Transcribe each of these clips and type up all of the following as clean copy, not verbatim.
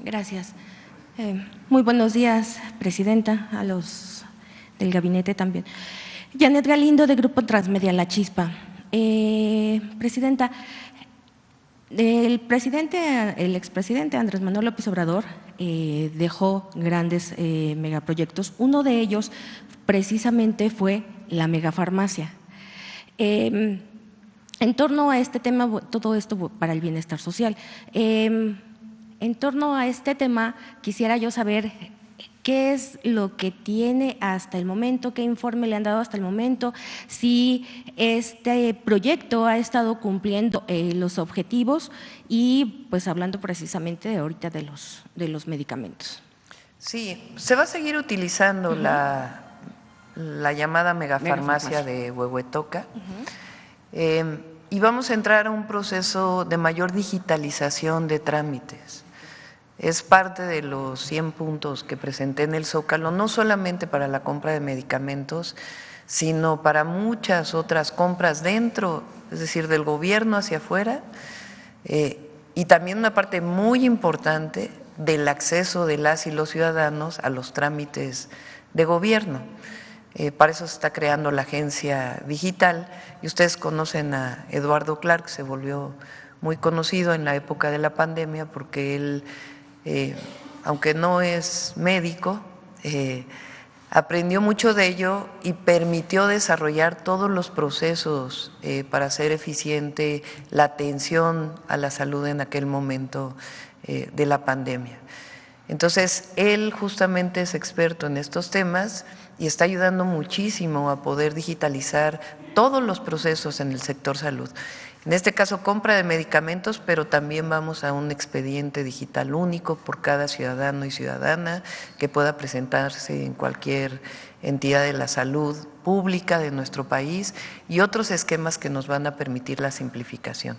Gracias. Muy buenos días, Presidenta, a los del gabinete también. Janet Galindo, de Grupo Transmedia La Chispa. Presidenta, el expresidente Andrés Manuel López Obrador dejó grandes megaproyectos. Uno de ellos precisamente fue la megafarmacia. En torno a este tema, todo esto para el bienestar social. En torno a este tema, quisiera yo saber qué es lo que tiene hasta el momento, qué informe le han dado hasta el momento, si este proyecto ha estado cumpliendo los objetivos y pues hablando precisamente de ahorita de los medicamentos. Sí, se va a seguir utilizando la llamada megafarmacia de Huehuetoca. Y vamos a entrar a un proceso de mayor digitalización de trámites. Es parte de los 100 puntos que presenté en el Zócalo, no solamente para la compra de medicamentos, sino para muchas otras compras dentro, es decir, del gobierno hacia afuera, y también una parte muy importante del acceso de las y los ciudadanos a los trámites de gobierno. Para eso se está creando la agencia digital y ustedes conocen a Eduardo Clark, que se volvió muy conocido en la época de la pandemia porque él, aunque no es médico, aprendió mucho de ello y permitió desarrollar todos los procesos para hacer eficiente la atención a la salud en aquel momento de la pandemia. Entonces, él justamente es experto en estos temas y está ayudando muchísimo a poder digitalizar todos los procesos en el sector salud. En este caso, compra de medicamentos, pero también vamos a un expediente digital único por cada ciudadano y ciudadana que pueda presentarse en cualquier entidad de la salud pública de nuestro país y otros esquemas que nos van a permitir la simplificación.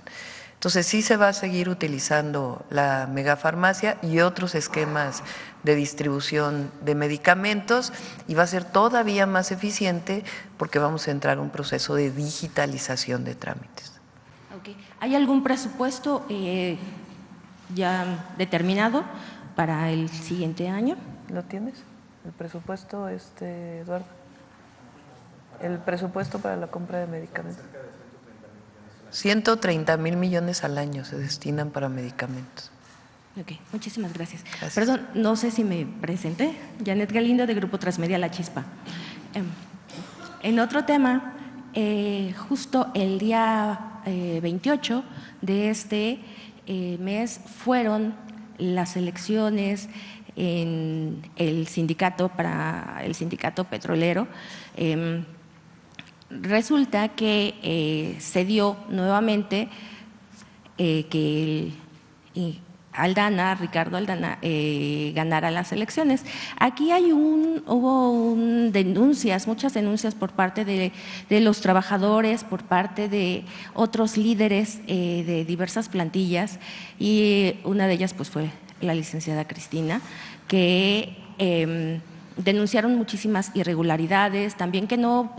Entonces, sí se va a seguir utilizando la megafarmacia y otros esquemas de distribución de medicamentos y va a ser todavía más eficiente porque vamos a entrar a un proceso de digitalización de trámites. Okay. ¿Hay algún presupuesto ya determinado para el siguiente año? ¿Lo tienes? ¿El presupuesto, Eduardo? ¿El presupuesto para la compra de medicamentos? 130,000 millones al año se destinan para medicamentos. Ok, muchísimas gracias. Gracias. Perdón, no sé si me presenté. Janet Galindo, de Grupo Transmedia La Chispa. En otro tema, justo el día 28 de este mes fueron las elecciones en el sindicato petrolero. Resulta que se dio nuevamente que Ricardo Aldana, ganara las elecciones. Aquí hubo muchas denuncias por parte de los trabajadores, por parte de otros líderes de diversas plantillas y una de ellas pues fue la licenciada Cristina, que denunciaron muchísimas irregularidades, también que no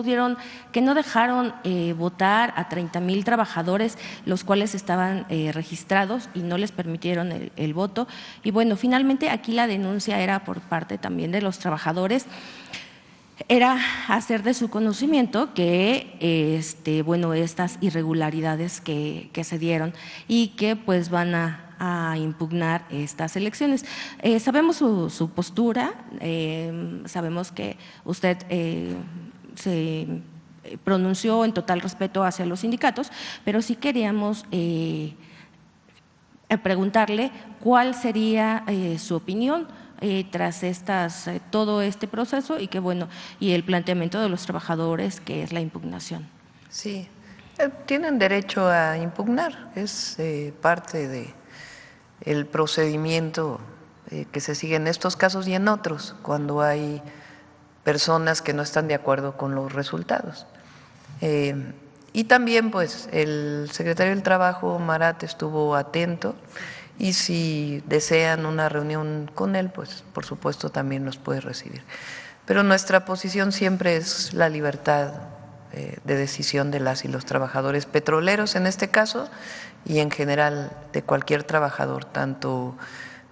dejaron votar a 30,000 trabajadores, los cuales estaban registrados y no les permitieron el voto. Y bueno, finalmente aquí la denuncia era por parte también de los trabajadores, era hacer de su conocimiento que estas irregularidades que se dieron y que pues van a impugnar estas elecciones. Sabemos su postura, sabemos que usted se pronunció en total respeto hacia los sindicatos, pero sí queríamos preguntarle cuál sería su opinión tras todo este proceso y y el planteamiento de los trabajadores, que es la impugnación. Sí, tienen derecho a impugnar, es parte de el procedimiento que se sigue en estos casos y en otros, cuando hay personas que no están de acuerdo con los resultados. Y también pues el secretario del Trabajo, Marat, estuvo atento y si desean una reunión con él, pues por supuesto también los puede recibir. Pero nuestra posición siempre es la libertad de decisión de las y los trabajadores petroleros en este caso y en general de cualquier trabajador, tanto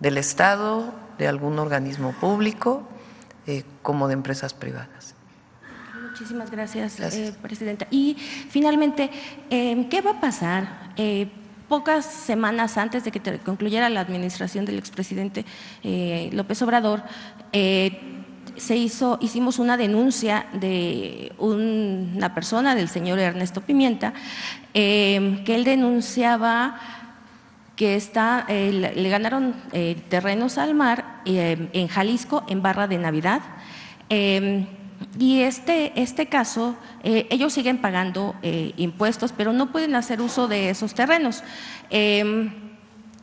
del Estado, de algún organismo público, como de empresas privadas. Muchísimas gracias. Presidenta. Y finalmente, ¿qué va a pasar? Pocas semanas antes de que concluyera la administración del expresidente López Obrador, hicimos una denuncia de una persona, del señor Ernesto Pimienta, que él denunciaba que le ganaron terrenos al mar en Jalisco, en Barra de Navidad. Y este caso, ellos siguen pagando impuestos, pero no pueden hacer uso de esos terrenos.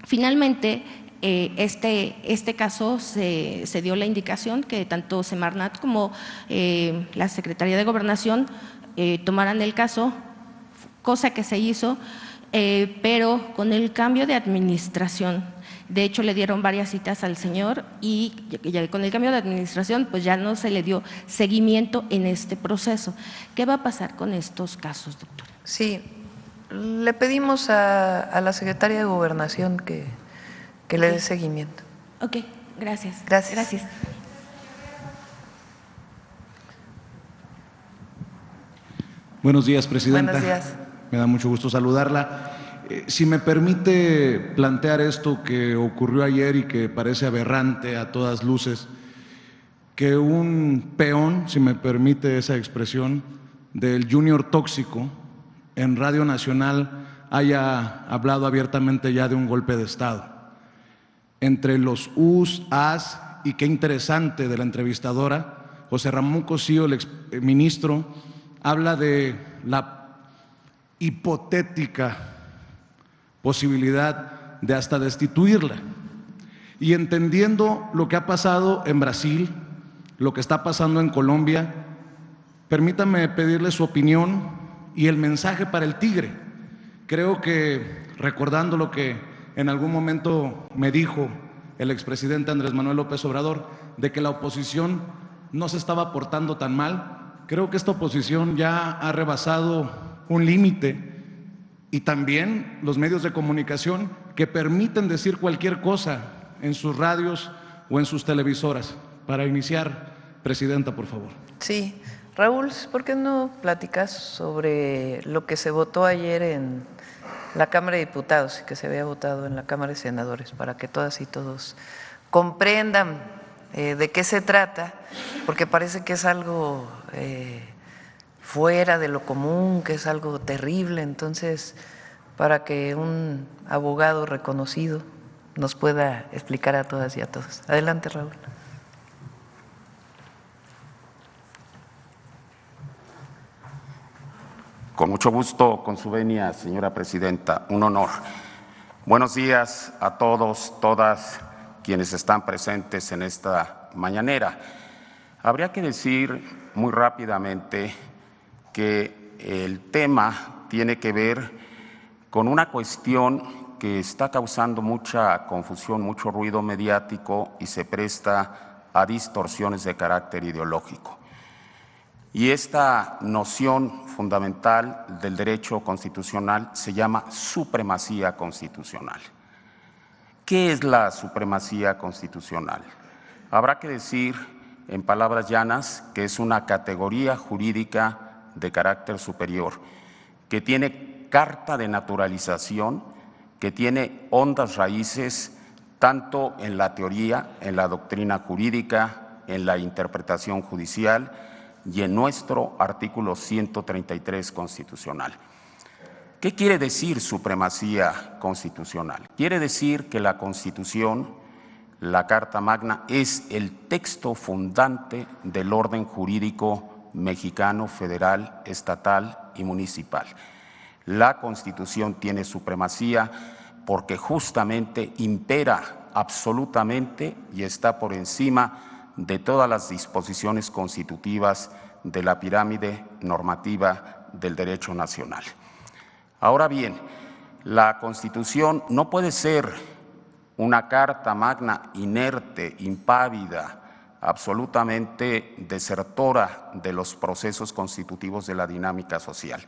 Finalmente, este caso se dio la indicación que tanto Semarnat como la Secretaría de Gobernación tomaran el caso, cosa que se hizo, pero con el cambio de administración. De hecho, le dieron varias citas al señor y con el cambio de administración pues ya no se le dio seguimiento en este proceso. ¿Qué va a pasar con estos casos, doctora? Sí, le pedimos a la Secretaría de Gobernación que le dé seguimiento. Ok, gracias. Gracias. Buenos días, Presidenta. Buenos días. Me da mucho gusto saludarla. Si me permite plantear esto que ocurrió ayer y que parece aberrante a todas luces, que un peón, si me permite esa expresión, del Junior Tóxico en Radio Nacional haya hablado abiertamente ya de un golpe de Estado. Entre los us, as y qué interesante de la entrevistadora, José Ramón Cosío, el exministro, habla de la hipotética posibilidad de hasta destituirla. Y entendiendo lo que ha pasado en Brasil, lo que está pasando en Colombia, permítame pedirle su opinión y el mensaje para el Tigre. Creo que, recordando lo que en algún momento me dijo el expresidente Andrés Manuel López Obrador, de que la oposición no se estaba portando tan mal, creo que esta oposición ya ha rebasado un límite, y también los medios de comunicación que permiten decir cualquier cosa en sus radios o en sus televisoras. Para iniciar, Presidenta, por favor. Sí, Raúl, ¿por qué no platicas sobre lo que se votó ayer en la Cámara de Diputados y que se había votado en la Cámara de Senadores, para que todas y todos comprendan de qué se trata, porque parece que es algo fuera de lo común, que es algo terrible? Entonces, para que un abogado reconocido nos pueda explicar a todas y a todos. Adelante, Raúl. Con mucho gusto, con su venia, señora Presidenta, un honor. Buenos días a todos, todas quienes están presentes en esta mañanera. Habría que decir muy rápidamente que el tema tiene que ver con una cuestión que está causando mucha confusión, mucho ruido mediático y se presta a distorsiones de carácter ideológico. Y esta noción fundamental del derecho constitucional se llama supremacía constitucional. ¿Qué es la supremacía constitucional? Habrá que decir, en palabras llanas, que es una categoría jurídica de carácter superior, que tiene carta de naturalización, que tiene hondas raíces tanto en la teoría, en la doctrina jurídica, en la interpretación judicial y en nuestro artículo 133 constitucional. ¿Qué quiere decir supremacía constitucional? Quiere decir que la Constitución, la Carta Magna, es el texto fundante del orden jurídico mexicano, federal, estatal y municipal. La Constitución tiene supremacía porque justamente impera absolutamente y está por encima de todas las disposiciones constitutivas de la pirámide normativa del derecho nacional. Ahora bien, la Constitución no puede ser una carta magna inerte, impávida, absolutamente desertora de los procesos constitutivos de la dinámica social.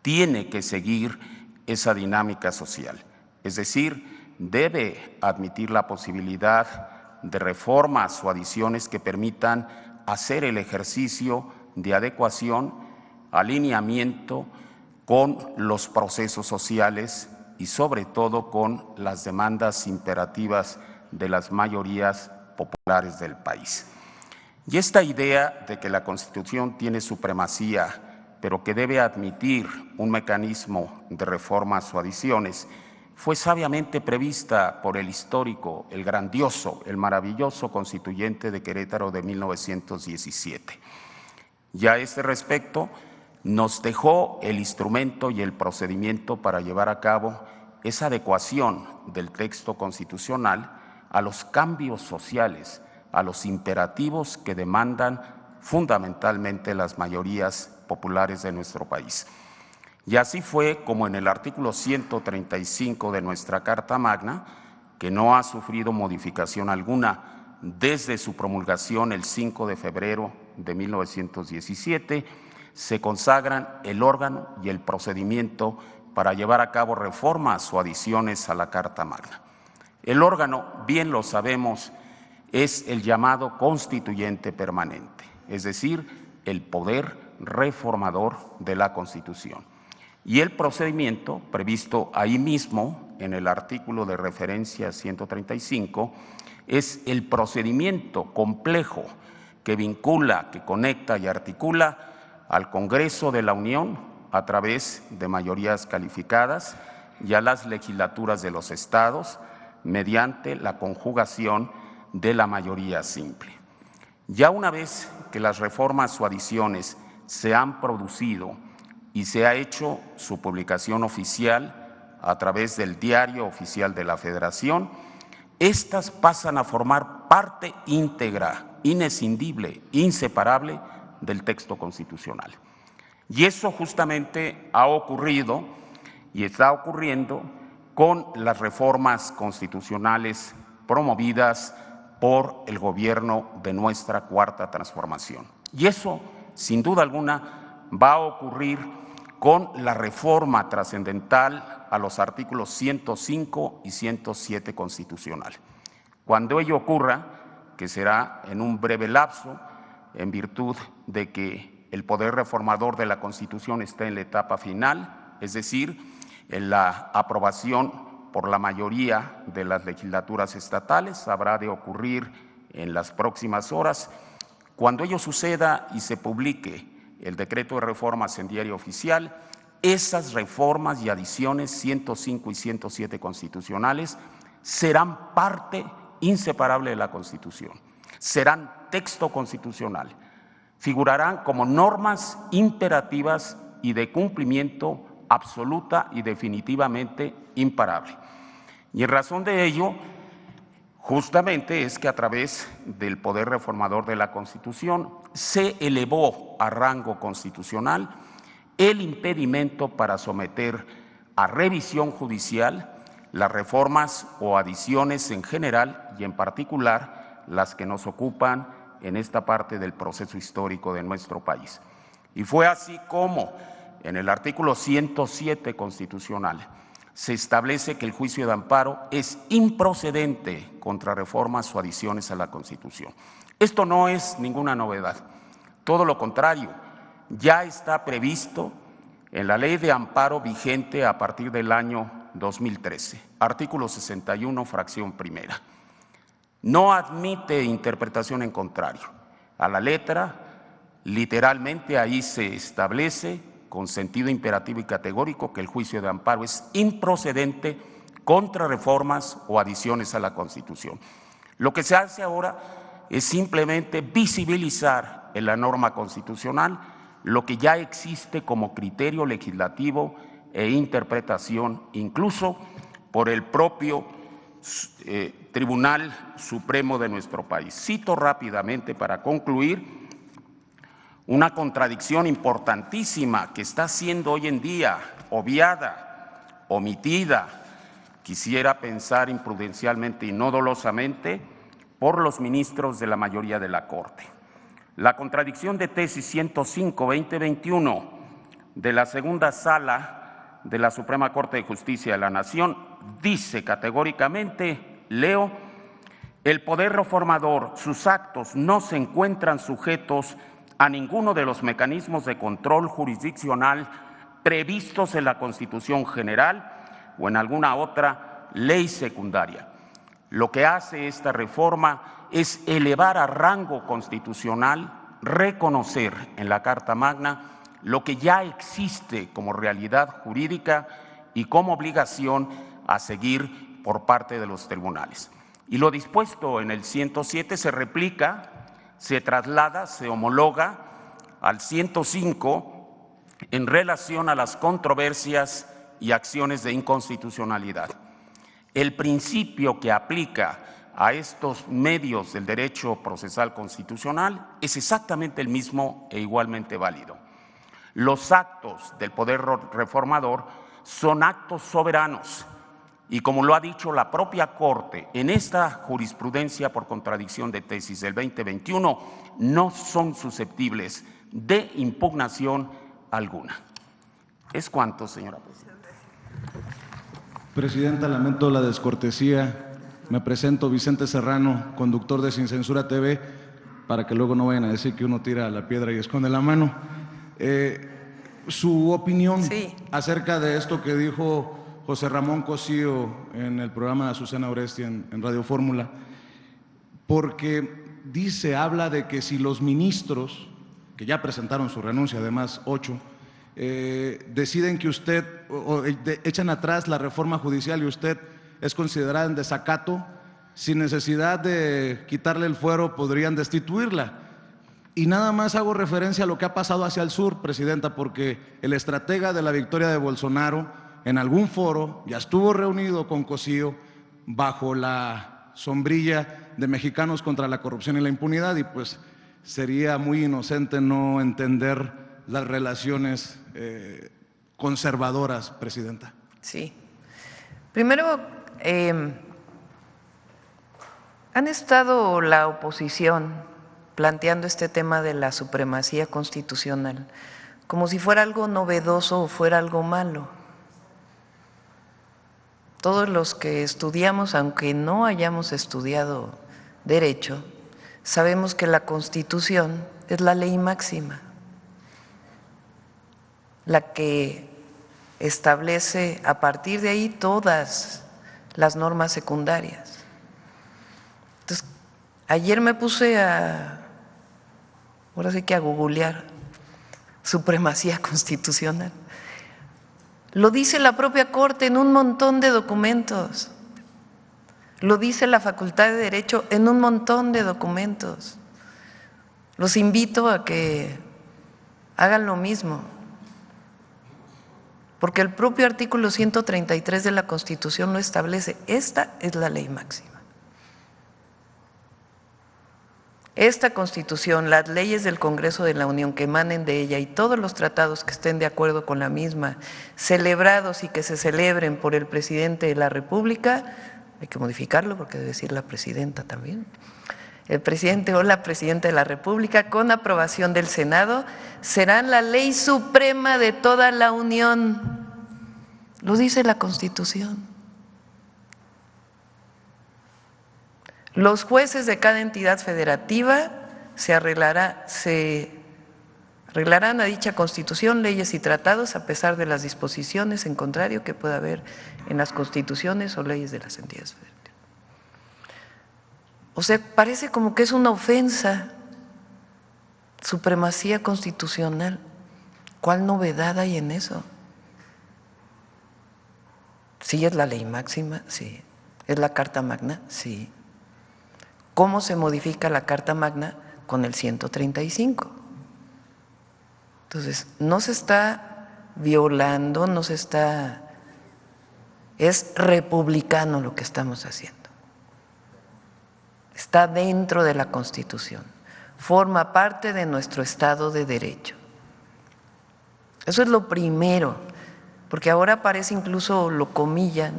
Tiene que seguir esa dinámica social, es decir, debe admitir la posibilidad de reformas o adiciones que permitan hacer el ejercicio de adecuación, alineamiento con los procesos sociales y sobre todo con las demandas imperativas de las mayorías populares del país. Y esta idea de que la Constitución tiene supremacía, pero que debe admitir un mecanismo de reformas o adiciones, fue sabiamente prevista por el histórico, el grandioso, el maravilloso Constituyente de Querétaro de 1917. Y a este respecto, nos dejó el instrumento y el procedimiento para llevar a cabo esa adecuación del texto constitucional a los cambios sociales, a los imperativos que demandan fundamentalmente las mayorías populares de nuestro país. Y así fue como en el artículo 135 de nuestra Carta Magna, que no ha sufrido modificación alguna desde su promulgación el 5 de febrero de 1917, se consagran el órgano y el procedimiento para llevar a cabo reformas o adiciones a la Carta Magna. El órgano, bien lo sabemos, es el llamado Constituyente Permanente, es decir, el poder reformador de la Constitución. Y el procedimiento previsto ahí mismo en el artículo de referencia 135 es el procedimiento complejo que vincula, que conecta y articula al Congreso de la Unión a través de mayorías calificadas y a las legislaturas de los estados mediante la conjugación de la mayoría simple. Ya una vez que las reformas o adiciones se han producido y se ha hecho su publicación oficial a través del Diario Oficial de la Federación, estas pasan a formar parte íntegra, inescindible, inseparable del texto constitucional. Y eso justamente ha ocurrido y está ocurriendo con las reformas constitucionales promovidas por el gobierno de nuestra Cuarta Transformación. Y eso, sin duda alguna, va a ocurrir con la reforma trascendental a los artículos 105 y 107 constitucional. Cuando ello ocurra, que será en un breve lapso, en virtud de que el poder reformador de la Constitución está en la etapa final, es decir, en la aprobación por la mayoría de las legislaturas estatales, habrá de ocurrir en las próximas horas. Cuando ello suceda y se publique el decreto de reformas en Diario Oficial, esas reformas y adiciones 105 y 107 constitucionales serán parte inseparable de la Constitución, serán texto constitucional, figurarán como normas imperativas y de cumplimiento absoluta y definitivamente imparable. Y en razón de ello, justamente es que a través del poder reformador de la Constitución se elevó a rango constitucional el impedimento para someter a revisión judicial las reformas o adiciones en general y en particular las que nos ocupan en esta parte del proceso histórico de nuestro país. Y fue así como en el artículo 107 constitucional se establece que el juicio de amparo es improcedente contra reformas o adiciones a la Constitución. Esto no es ninguna novedad, todo lo contrario, ya está previsto en la Ley de Amparo vigente a partir del año 2013, artículo 61, fracción primera. No admite interpretación en contrario. A la letra, literalmente ahí se establece con sentido imperativo y categórico que el juicio de amparo es improcedente contra reformas o adiciones a la Constitución. Lo que se hace ahora es simplemente visibilizar en la norma constitucional lo que ya existe como criterio legislativo e interpretación, incluso por el propio Tribunal Supremo de nuestro país. Cito rápidamente para concluir una contradicción importantísima que está siendo hoy en día obviada, omitida, quisiera pensar imprudencialmente y no dolosamente, por los ministros de la mayoría de la Corte. La contradicción de tesis 105-2021 de la segunda sala de la Suprema Corte de Justicia de la Nación dice categóricamente, leo: el poder reformador, sus actos no se encuentran sujetos a ninguno de los mecanismos de control jurisdiccional previstos en la Constitución General o en alguna otra ley secundaria. Lo que hace esta reforma es elevar a rango constitucional, reconocer en la Carta Magna lo que ya existe como realidad jurídica y como obligación a seguir por parte de los tribunales. Y lo dispuesto en el 107 se replica, se traslada, se homologa al 105 en relación a las controversias y acciones de inconstitucionalidad. El principio que aplica a estos medios del derecho procesal constitucional es exactamente el mismo e igualmente válido. Los actos del poder reformador son actos soberanos y, como lo ha dicho la propia Corte en esta jurisprudencia por contradicción de tesis del 2021, no son susceptibles de impugnación alguna. Es cuanto, señora presidenta. Presidenta, lamento la descortesía. Me presento, Vicente Serrano, conductor de Sin Censura TV, para que luego no vayan a decir que uno tira la piedra y esconde la mano. Su opinión acerca de esto que dijo José Ramón Cosío en el programa de Azucena Oresti en Radio Fórmula, porque habla de que si los ministros, que ya presentaron su renuncia, además 8, deciden que usted, echan atrás la reforma judicial y usted es considerada en desacato, sin necesidad de quitarle el fuero podrían destituirla. Y nada más hago referencia a lo que ha pasado hacia el sur, Presidenta, porque el estratega de la victoria de Bolsonaro en algún foro ya estuvo reunido con Cosío bajo la sombrilla de Mexicanos contra la Corrupción y la Impunidad, y pues sería muy inocente no entender las relaciones conservadoras, Presidenta. Sí. Primero, han estado la oposición planteando este tema de la supremacía constitucional como si fuera algo novedoso o fuera algo malo. Todos los que estudiamos, aunque no hayamos estudiado derecho, sabemos que la Constitución es la ley máxima, la que establece a partir de ahí todas las normas secundarias. Entonces, ayer me puse ahora sí que a googlear supremacía constitucional. Lo dice la propia Corte en un montón de documentos, lo dice la Facultad de Derecho en un montón de documentos. Los invito a que hagan lo mismo, porque el propio artículo 133 de la Constitución lo establece. Esta es la ley máxima. Esta Constitución, las leyes del Congreso de la Unión que emanen de ella y todos los tratados que estén de acuerdo con la misma, celebrados y que se celebren por el presidente de la República, hay que modificarlo porque debe decir la presidenta también, el presidente o la presidenta de la República, con aprobación del Senado, serán la ley suprema de toda la Unión. Lo dice la Constitución. Los jueces de cada entidad federativa se arreglarán a dicha Constitución, leyes y tratados a pesar de las disposiciones en contrario que pueda haber en las constituciones o leyes de las entidades federativas. O sea, parece como que es una ofensa, supremacía constitucional. ¿Cuál novedad hay en eso? Sí, es la ley máxima, sí. ¿Es la Carta Magna? Sí. ¿Cómo se modifica la Carta Magna? Con el 135. Entonces, no se está violando, es republicano lo que estamos haciendo. Está dentro de la Constitución, forma parte de nuestro Estado de Derecho. Eso es lo primero, porque ahora parece, incluso lo comillan,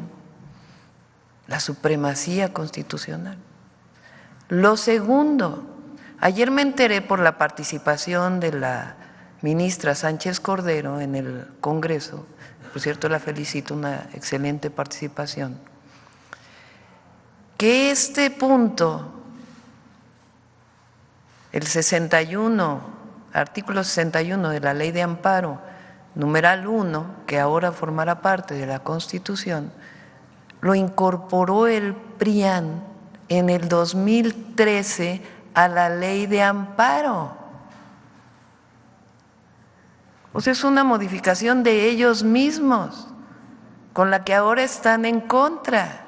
la supremacía constitucional. Lo segundo, ayer me enteré por la participación de la ministra Sánchez Cordero en el Congreso, por cierto la felicito, una excelente participación, que este punto, el 61, artículo 61 de la Ley de Amparo, numeral 1, que ahora formará parte de la Constitución, lo incorporó el PRIAN en el 2013 a la Ley de Amparo. O sea, es una modificación de ellos mismos, con la que ahora están en contra.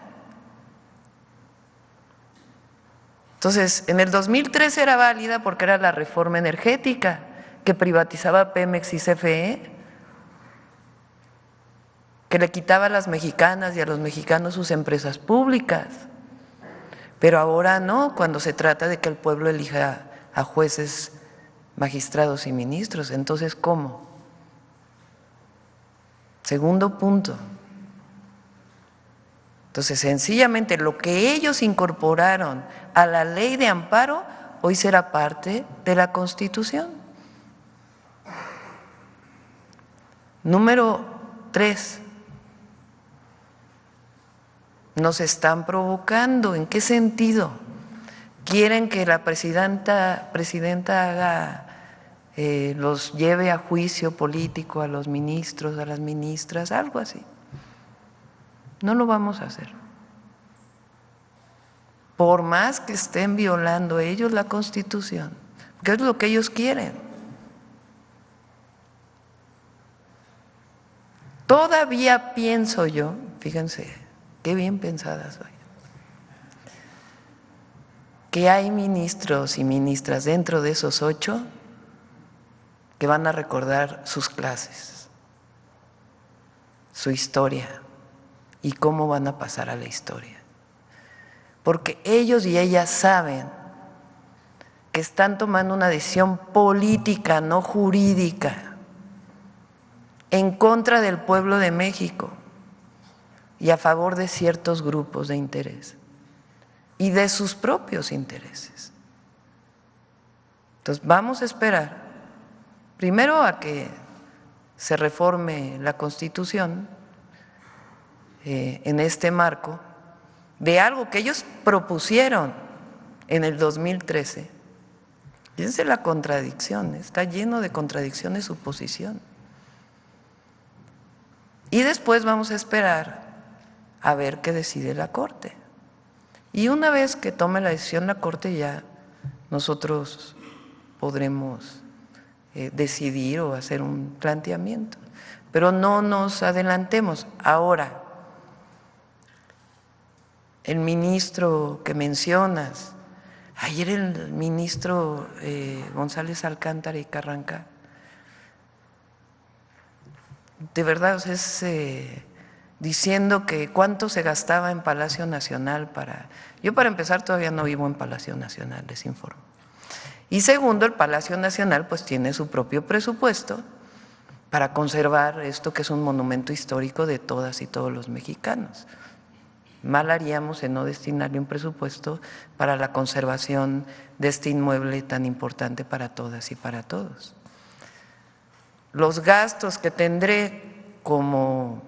Entonces, en el 2013 era válida porque era la reforma energética que privatizaba Pemex y CFE, que le quitaba a las mexicanas y a los mexicanos sus empresas públicas. Pero ahora no, cuando se trata de que el pueblo elija a jueces, magistrados y ministros. Entonces, ¿cómo? Segundo punto. Entonces, sencillamente lo que ellos incorporaron a la Ley de Amparo hoy será parte de la Constitución. Número 3. Nos están provocando. ¿En qué sentido? Quieren que la presidenta haga, los lleve a juicio político a los ministros, a las ministras, algo así. No lo vamos a hacer. Por más que estén violando ellos la Constitución, que es lo que ellos quieren. Todavía pienso yo, fíjense, qué bien pensada soy, que hay ministros y ministras dentro de esos 8 que van a recordar sus clases, su historia y cómo van a pasar a la historia. Porque ellos y ellas saben que están tomando una decisión política, no jurídica, en contra del pueblo de México y a favor de ciertos grupos de interés y de sus propios intereses. Entonces vamos a esperar primero a que se reforme la Constitución en este marco de algo que ellos propusieron en el 2013. Fíjense la contradicción, está lleno de contradicciones su posición. Y después vamos a esperar a ver qué decide la Corte. Y una vez que tome la decisión la Corte, ya nosotros podremos decidir o hacer un planteamiento. Pero no nos adelantemos. Ahora, el ministro que mencionas, ayer el ministro González Alcántara y Carranca, de verdad es diciendo que cuánto se gastaba en Palacio Nacional para… Yo para empezar todavía no vivo en Palacio Nacional, les informo. Y segundo, el Palacio Nacional pues tiene su propio presupuesto para conservar esto que es un monumento histórico de todas y todos los mexicanos. Mal haríamos en no destinarle un presupuesto para la conservación de este inmueble tan importante para todas y para todos. Los gastos que tendré como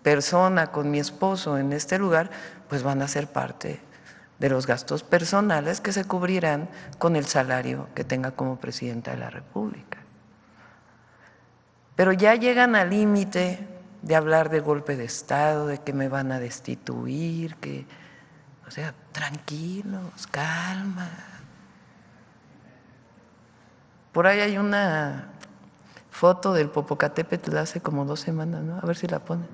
persona con mi esposo en este lugar, pues van a ser parte de los gastos personales que se cubrirán con el salario que tenga como presidenta de la República. Pero ya llegan al límite de hablar de golpe de Estado, de que me van a destituir, que, o sea, tranquilos, calma. Por ahí hay una foto del Popocatépetl hace como 2 semanas, ¿no? A ver si la ponen.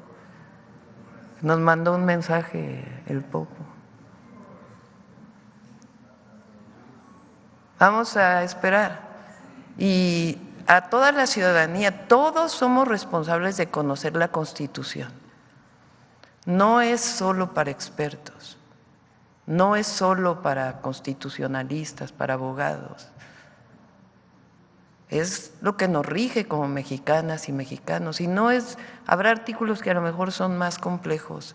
Nos mandó un mensaje el Popo. Vamos a esperar. Y a toda la ciudadanía, todos somos responsables de conocer la Constitución. No es solo para expertos, no es solo para constitucionalistas, para abogados. Es lo que nos rige como mexicanas y mexicanos. Y no es, habrá artículos que a lo mejor son más complejos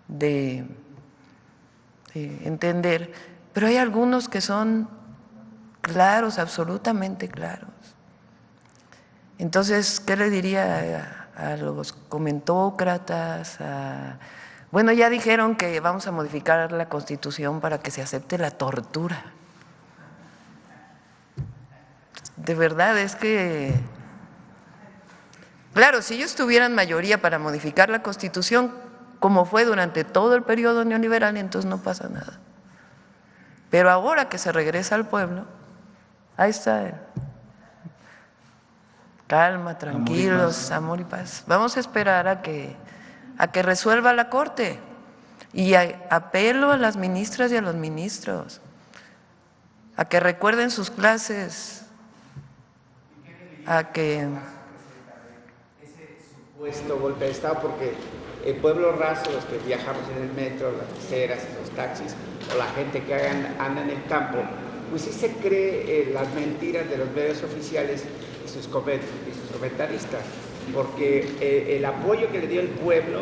de entender, pero hay algunos que son claros, absolutamente claros. Entonces, ¿qué le diría a los comentócratas, bueno, ya dijeron que vamos a modificar la Constitución para que se acepte la tortura. De verdad, es que, claro, si ellos tuvieran mayoría para modificar la Constitución, como fue durante todo el periodo neoliberal, entonces no pasa nada. Pero ahora que se regresa al pueblo, ahí está. Calma, tranquilos, amor y paz. Vamos a esperar a que resuelva la Corte. Y apelo a las ministras y a los ministros a que recuerden sus clases, a que… Ese supuesto golpe de Estado, porque el pueblo raso, los que viajamos en el metro, las peceras, los taxis, o la gente que anda en el campo, pues sí se cree las mentiras de los medios oficiales y sus comentaristas, porque el apoyo que le dio el pueblo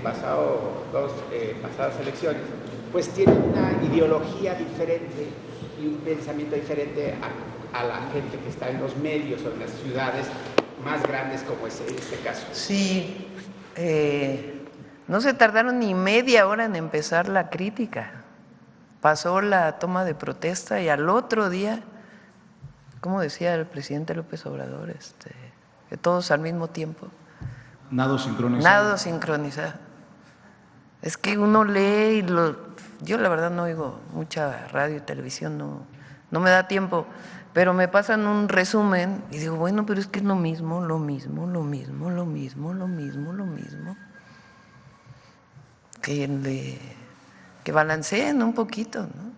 pasadas elecciones, pues tiene una ideología diferente y un pensamiento diferente a la gente que está en los medios o en las ciudades más grandes como es este caso. Sí, no se tardaron ni media hora en empezar la crítica. Pasó la toma de protesta y al otro día, como decía el presidente López Obrador, que todos al mismo tiempo. Nado sincronizado. Nado sincronizado. Es que uno lee y yo la verdad no oigo mucha radio y televisión, no me da tiempo, pero me pasan un resumen y digo, bueno, pero es que es lo mismo. Que balanceen un poquito, ¿no?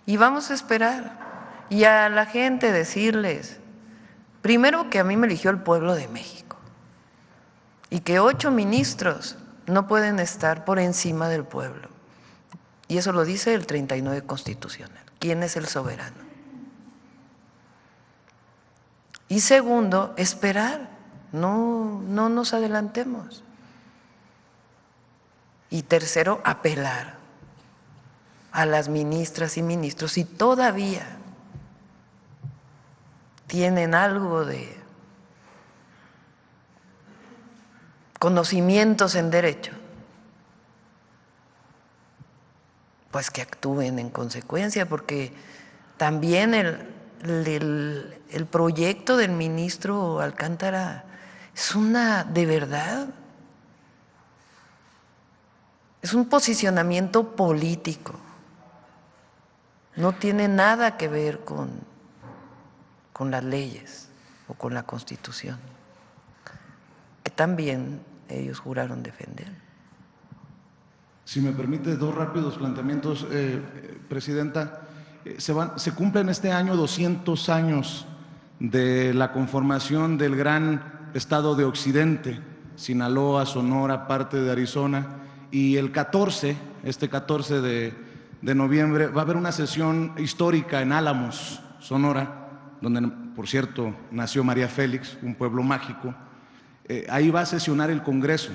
Y vamos a esperar. Y a la gente decirles, primero que a mí me eligió el pueblo de México y que 8 ministros no pueden estar por encima del pueblo. Y eso lo dice el 39 constitucional. ¿Quién es el soberano? Y segundo, esperar, no nos adelantemos. Y tercero, apelar a las ministras y ministros si todavía tienen algo de conocimientos en derecho, pues que actúen en consecuencia, porque también el proyecto del ministro Alcántara es de verdad, es un posicionamiento político, no tiene nada que ver con las leyes o con la Constitución, que también ellos juraron defender. Si me permite, 2 rápidos planteamientos, Presidenta. Se cumplen este año 200 años de la conformación del gran estado de Occidente, Sinaloa, Sonora, parte de Arizona, y el 14 de noviembre va a haber una sesión histórica en Álamos, Sonora, donde, por cierto, nació María Félix, un pueblo mágico. Ahí va a sesionar el Congreso.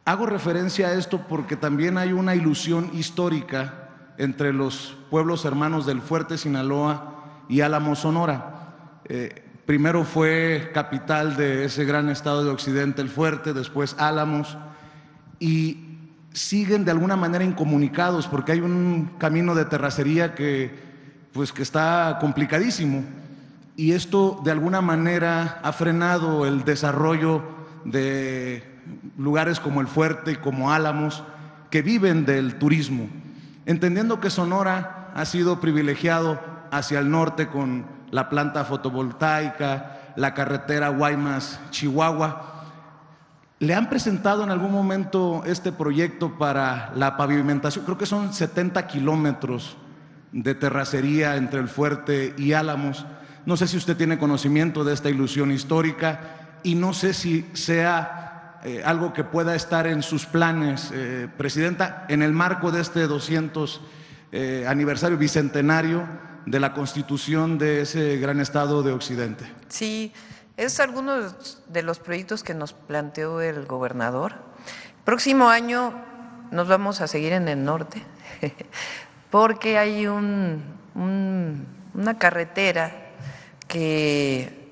Hago referencia a esto porque también hay una ilusión histórica entre los pueblos hermanos del Fuerte Sinaloa y Álamos, Sonora. Primero fue capital de ese gran estado de Occidente, el Fuerte, después Álamos, y siguen de alguna manera incomunicados porque hay un camino de terracería que está complicadísimo, y esto de alguna manera ha frenado el desarrollo de lugares como el Fuerte y como Álamos, que viven del turismo. Entendiendo que Sonora ha sido privilegiado hacia el norte con la planta fotovoltaica, la carretera Guaymas-Chihuahua, ¿le han presentado en algún momento este proyecto para la pavimentación? Creo que son 70 kilómetros de terracería entre el Fuerte y Álamos. No sé si usted tiene conocimiento de esta ilusión histórica y no sé si sea algo que pueda estar en sus planes, Presidenta, en el marco de este 200 aniversario bicentenario de la Constitución de ese gran estado de Occidente. Sí, es alguno de los proyectos que nos planteó el gobernador. Próximo año nos vamos a seguir en el norte, porque hay una carretera que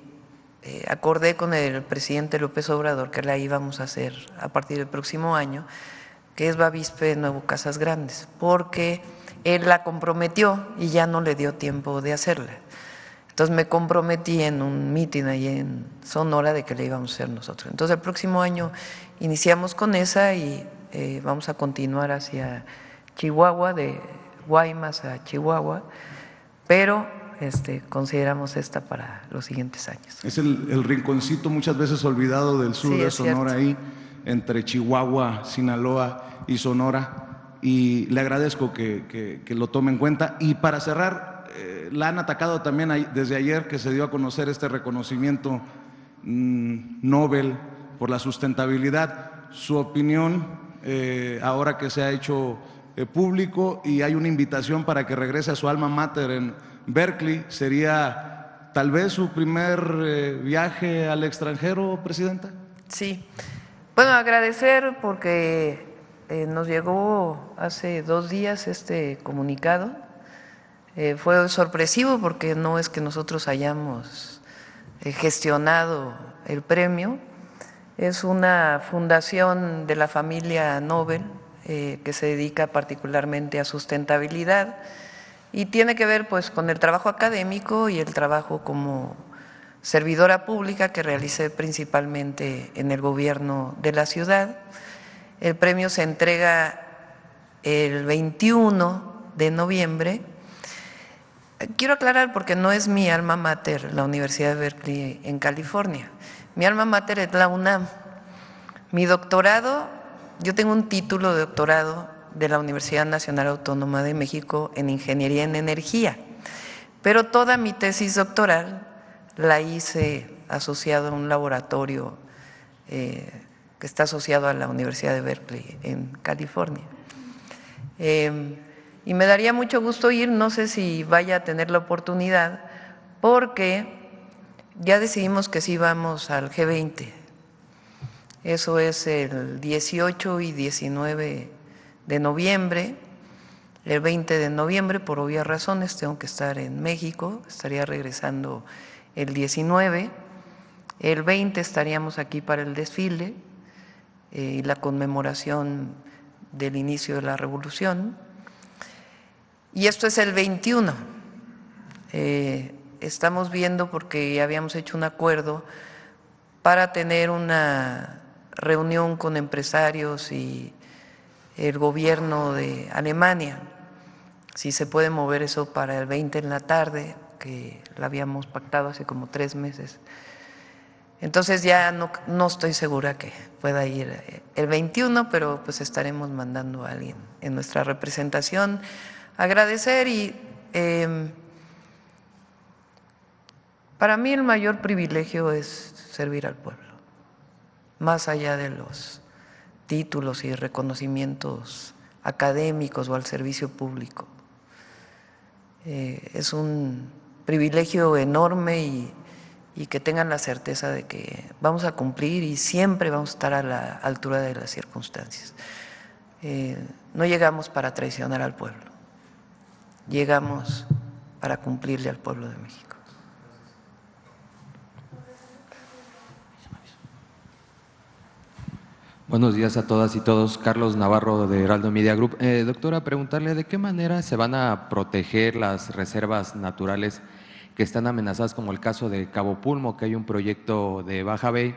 acordé con el presidente López Obrador que la íbamos a hacer a partir del próximo año, que es Bavispe Nuevo Casas Grandes, porque él la comprometió y ya no le dio tiempo de hacerla. Entonces me comprometí en un mitin ahí en Sonora de que la íbamos a hacer nosotros. Entonces el próximo año iniciamos con esa y vamos a continuar hacia Chihuahua, de Guaymas a Chihuahua, pero consideramos esta para los siguientes años. Es el rinconcito muchas veces olvidado del sur de Sonora, ahí entre Chihuahua, Sinaloa y Sonora, y le agradezco que lo tome en cuenta. Y para cerrar, la han atacado también desde ayer que se dio a conocer este reconocimiento Nobel por la sustentabilidad. Su opinión ahora que se ha hecho público y hay una invitación para que regrese a su alma mater en Berkeley, ¿sería tal vez su primer viaje al extranjero, presidenta? Sí, bueno, agradecer porque nos llegó hace 2 días este comunicado. Fue sorpresivo porque no es que nosotros hayamos gestionado el premio, es una fundación de la familia Nobel que se dedica particularmente a sustentabilidad y tiene que ver pues con el trabajo académico y el trabajo como servidora pública que realicé principalmente en el gobierno de la ciudad. El premio se entrega el 21 de noviembre. Quiero aclarar porque no es mi alma mater la Universidad de Berkeley en California. Mi alma mater es la UNAM. Mi doctorado, yo tengo un título de doctorado de la Universidad Nacional Autónoma de México en Ingeniería en Energía, pero toda mi tesis doctoral la hice asociado a un laboratorio que está asociado a la Universidad de Berkeley en California. Y me daría mucho gusto ir, no sé si vaya a tener la oportunidad, porque ya decidimos que sí vamos al G20. Eso es el 18 y 19 de noviembre. El 20 de noviembre, por obvias razones, tengo que estar en México, estaría regresando el 19. El 20 estaríamos aquí para el desfile y la conmemoración del inicio de la revolución. Y esto es el 21. Estamos viendo porque ya habíamos hecho un acuerdo para tener una reunión con empresarios y el gobierno de Alemania, si se puede mover eso para el 20 en la tarde, que lo habíamos pactado hace como 3 meses. Entonces ya no estoy segura que pueda ir el 21, pero pues estaremos mandando a alguien en nuestra representación. Agradecer y para mí el mayor privilegio es servir al pueblo, más allá de los títulos y reconocimientos académicos o al servicio público. Es un privilegio enorme y que tengan la certeza de que vamos a cumplir y siempre vamos a estar a la altura de las circunstancias. No llegamos para traicionar al pueblo, llegamos para cumplirle al pueblo de México. Buenos días a todas y todos. Carlos Navarro de Heraldo Media Group. Doctora, preguntarle de qué manera se van a proteger las reservas naturales que están amenazadas, como el caso de Cabo Pulmo, que hay un proyecto de Baja Bay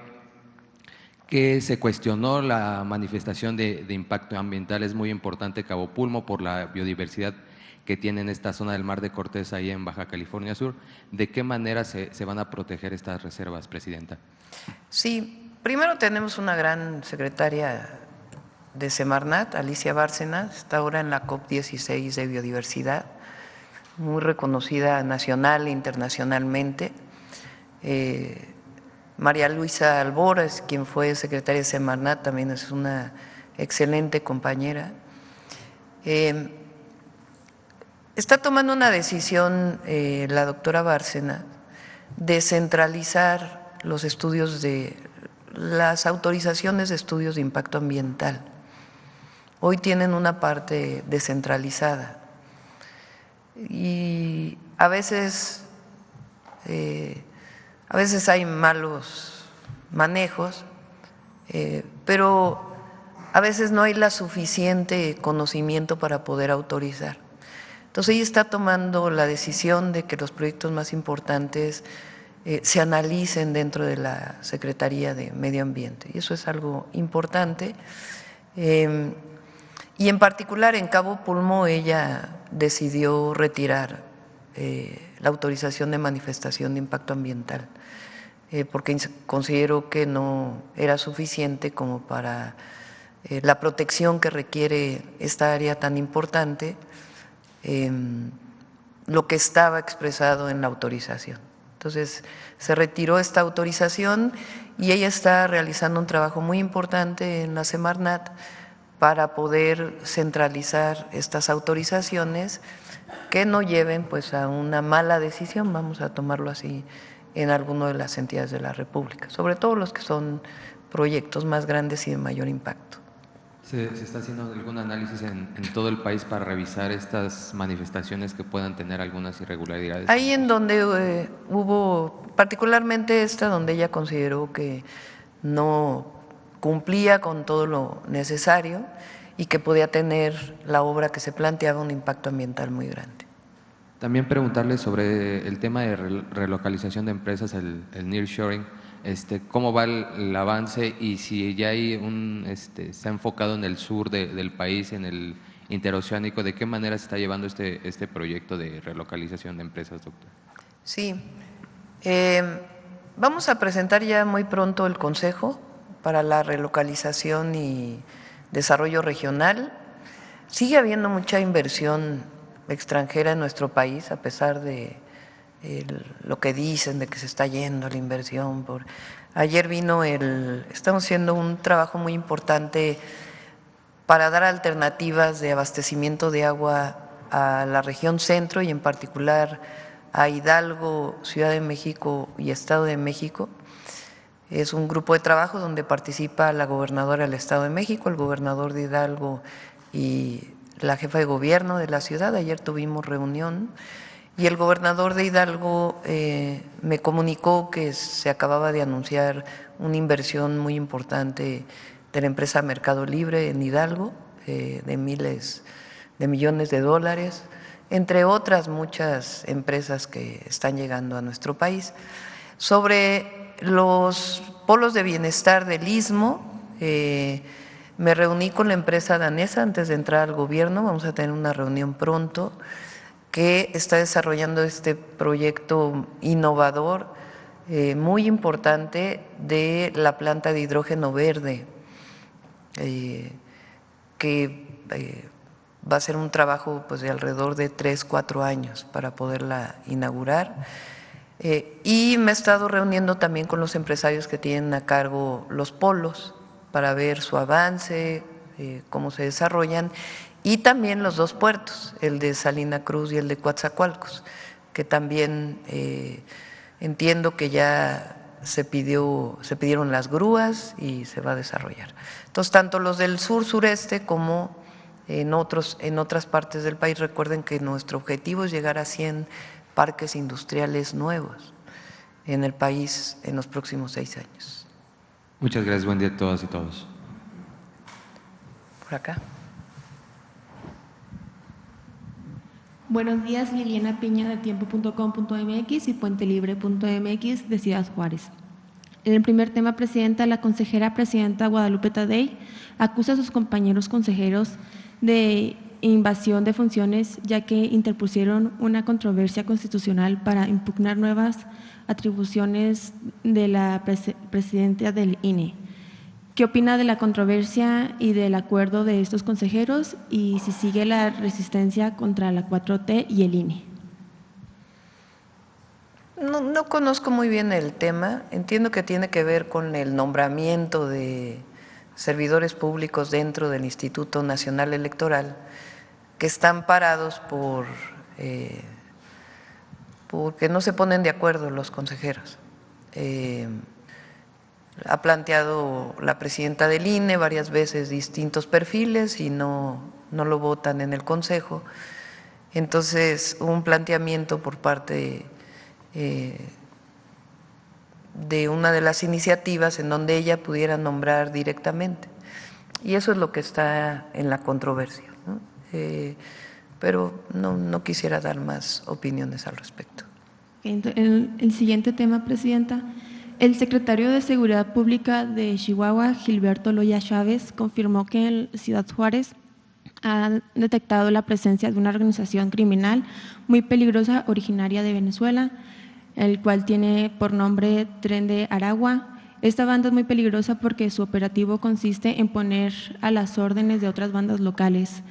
que se cuestionó la manifestación de impacto ambiental. Es muy importante Cabo Pulmo por la biodiversidad que tiene en esta zona del Mar de Cortés, ahí en Baja California Sur. ¿De qué manera se van a proteger estas reservas, presidenta? Sí. Primero tenemos una gran secretaria de Semarnat, Alicia Bárcena, está ahora en la COP16 de biodiversidad, muy reconocida nacional e internacionalmente. María Luisa Albora, quien fue secretaria de Semarnat, también es una excelente compañera. Está tomando una decisión la doctora Bárcena de centralizar los estudios de las autorizaciones de estudios de impacto ambiental. Hoy tienen una parte descentralizada y a veces A veces hay malos manejos, pero a veces no hay la suficiente conocimiento para poder autorizar. Entonces ella está tomando la decisión de que los proyectos más importantes se analicen dentro de la Secretaría de Medio Ambiente, y eso es algo importante. Y en particular en Cabo Pulmo ella decidió retirar la autorización de manifestación de impacto ambiental, porque consideró que no era suficiente como para la protección que requiere esta área tan importante, lo que estaba expresado en la autorización. Entonces se retiró esta autorización y ella está realizando un trabajo muy importante en la Semarnat para poder centralizar estas autorizaciones que no lleven pues a una mala decisión, vamos a tomarlo así, en alguna de las entidades de la República, sobre todo los que son proyectos más grandes y de mayor impacto. ¿Se está haciendo algún análisis en todo el país para revisar estas manifestaciones que puedan tener algunas irregularidades? Ahí en donde hubo, particularmente esta, donde ella consideró que no cumplía con todo lo necesario y que podía tener la obra que se planteaba un impacto ambiental muy grande. También preguntarle sobre el tema de relocalización de empresas, el nearshoring, cómo va el avance y si ya hay se ha enfocado en el sur del país, en el interoceánico, ¿de qué manera se está llevando este proyecto de relocalización de empresas, doctor? Sí, vamos a presentar ya muy pronto el Consejo para la Relocalización y Desarrollo Regional. Sigue habiendo mucha inversión extranjera en nuestro país, a pesar de lo que dicen de que se está yendo la inversión. Ayer vino estamos haciendo un trabajo muy importante para dar alternativas de abastecimiento de agua a la región centro y en particular a Hidalgo, Ciudad de México y Estado de México. Es un grupo de trabajo donde participa la gobernadora del Estado de México, el gobernador de Hidalgo y la jefa de gobierno de la ciudad. Ayer tuvimos reunión y el gobernador de Hidalgo me comunicó que se acababa de anunciar una inversión muy importante de la empresa Mercado Libre en Hidalgo, de miles de millones de dólares, entre otras muchas empresas que están llegando a nuestro país. Sobre los polos de bienestar del Istmo, me reuní con la empresa danesa antes de entrar al gobierno, vamos a tener una reunión pronto, que está desarrollando este proyecto innovador muy importante de la planta de hidrógeno verde, que va a ser un trabajo pues, de alrededor de 3-4 años para poderla inaugurar. Y me he estado reuniendo también con los empresarios que tienen a cargo los polos para ver su avance, cómo se desarrollan, y también los dos puertos, el de Salina Cruz y el de Coatzacoalcos, que también entiendo que ya se pidieron las grúas y se va a desarrollar. Entonces, tanto los del sur-sureste como en otras partes del país, recuerden que nuestro objetivo es llegar a 100 parques industriales nuevos en el país en los próximos 6 años. Muchas gracias, buen día a todas y todos. Por acá. Buenos días, Liliana Piña de tiempo.com.mx y puentelibre.mx de Ciudad Juárez. En el primer tema, Presidenta, la consejera presidenta Guadalupe Tadei acusa a sus compañeros consejeros de invasión de funciones, ya que interpusieron una controversia constitucional para impugnar nuevas atribuciones de la presidenta del INE. ¿Qué opina de la controversia y del acuerdo de estos consejeros y si sigue la resistencia contra la 4T y el INE? No conozco muy bien el tema, entiendo que tiene que ver con el nombramiento de servidores públicos dentro del Instituto Nacional Electoral que están parados porque no se ponen de acuerdo los consejeros. Ha planteado la presidenta del INE varias veces distintos perfiles y no lo votan en el Consejo. Entonces, hubo un planteamiento por parte de una de las iniciativas en donde ella pudiera nombrar directamente. Y eso es lo que está en la controversia, ¿no? Pero no quisiera dar más opiniones al respecto. El siguiente tema, Presidenta. El secretario de Seguridad Pública de Chihuahua, Gilberto Loya Chávez, confirmó que en Ciudad Juárez ha detectado la presencia de una organización criminal muy peligrosa originaria de Venezuela, el cual tiene por nombre Tren de Aragua. Esta banda es muy peligrosa porque su operativo consiste en poner a las órdenes de otras bandas locales,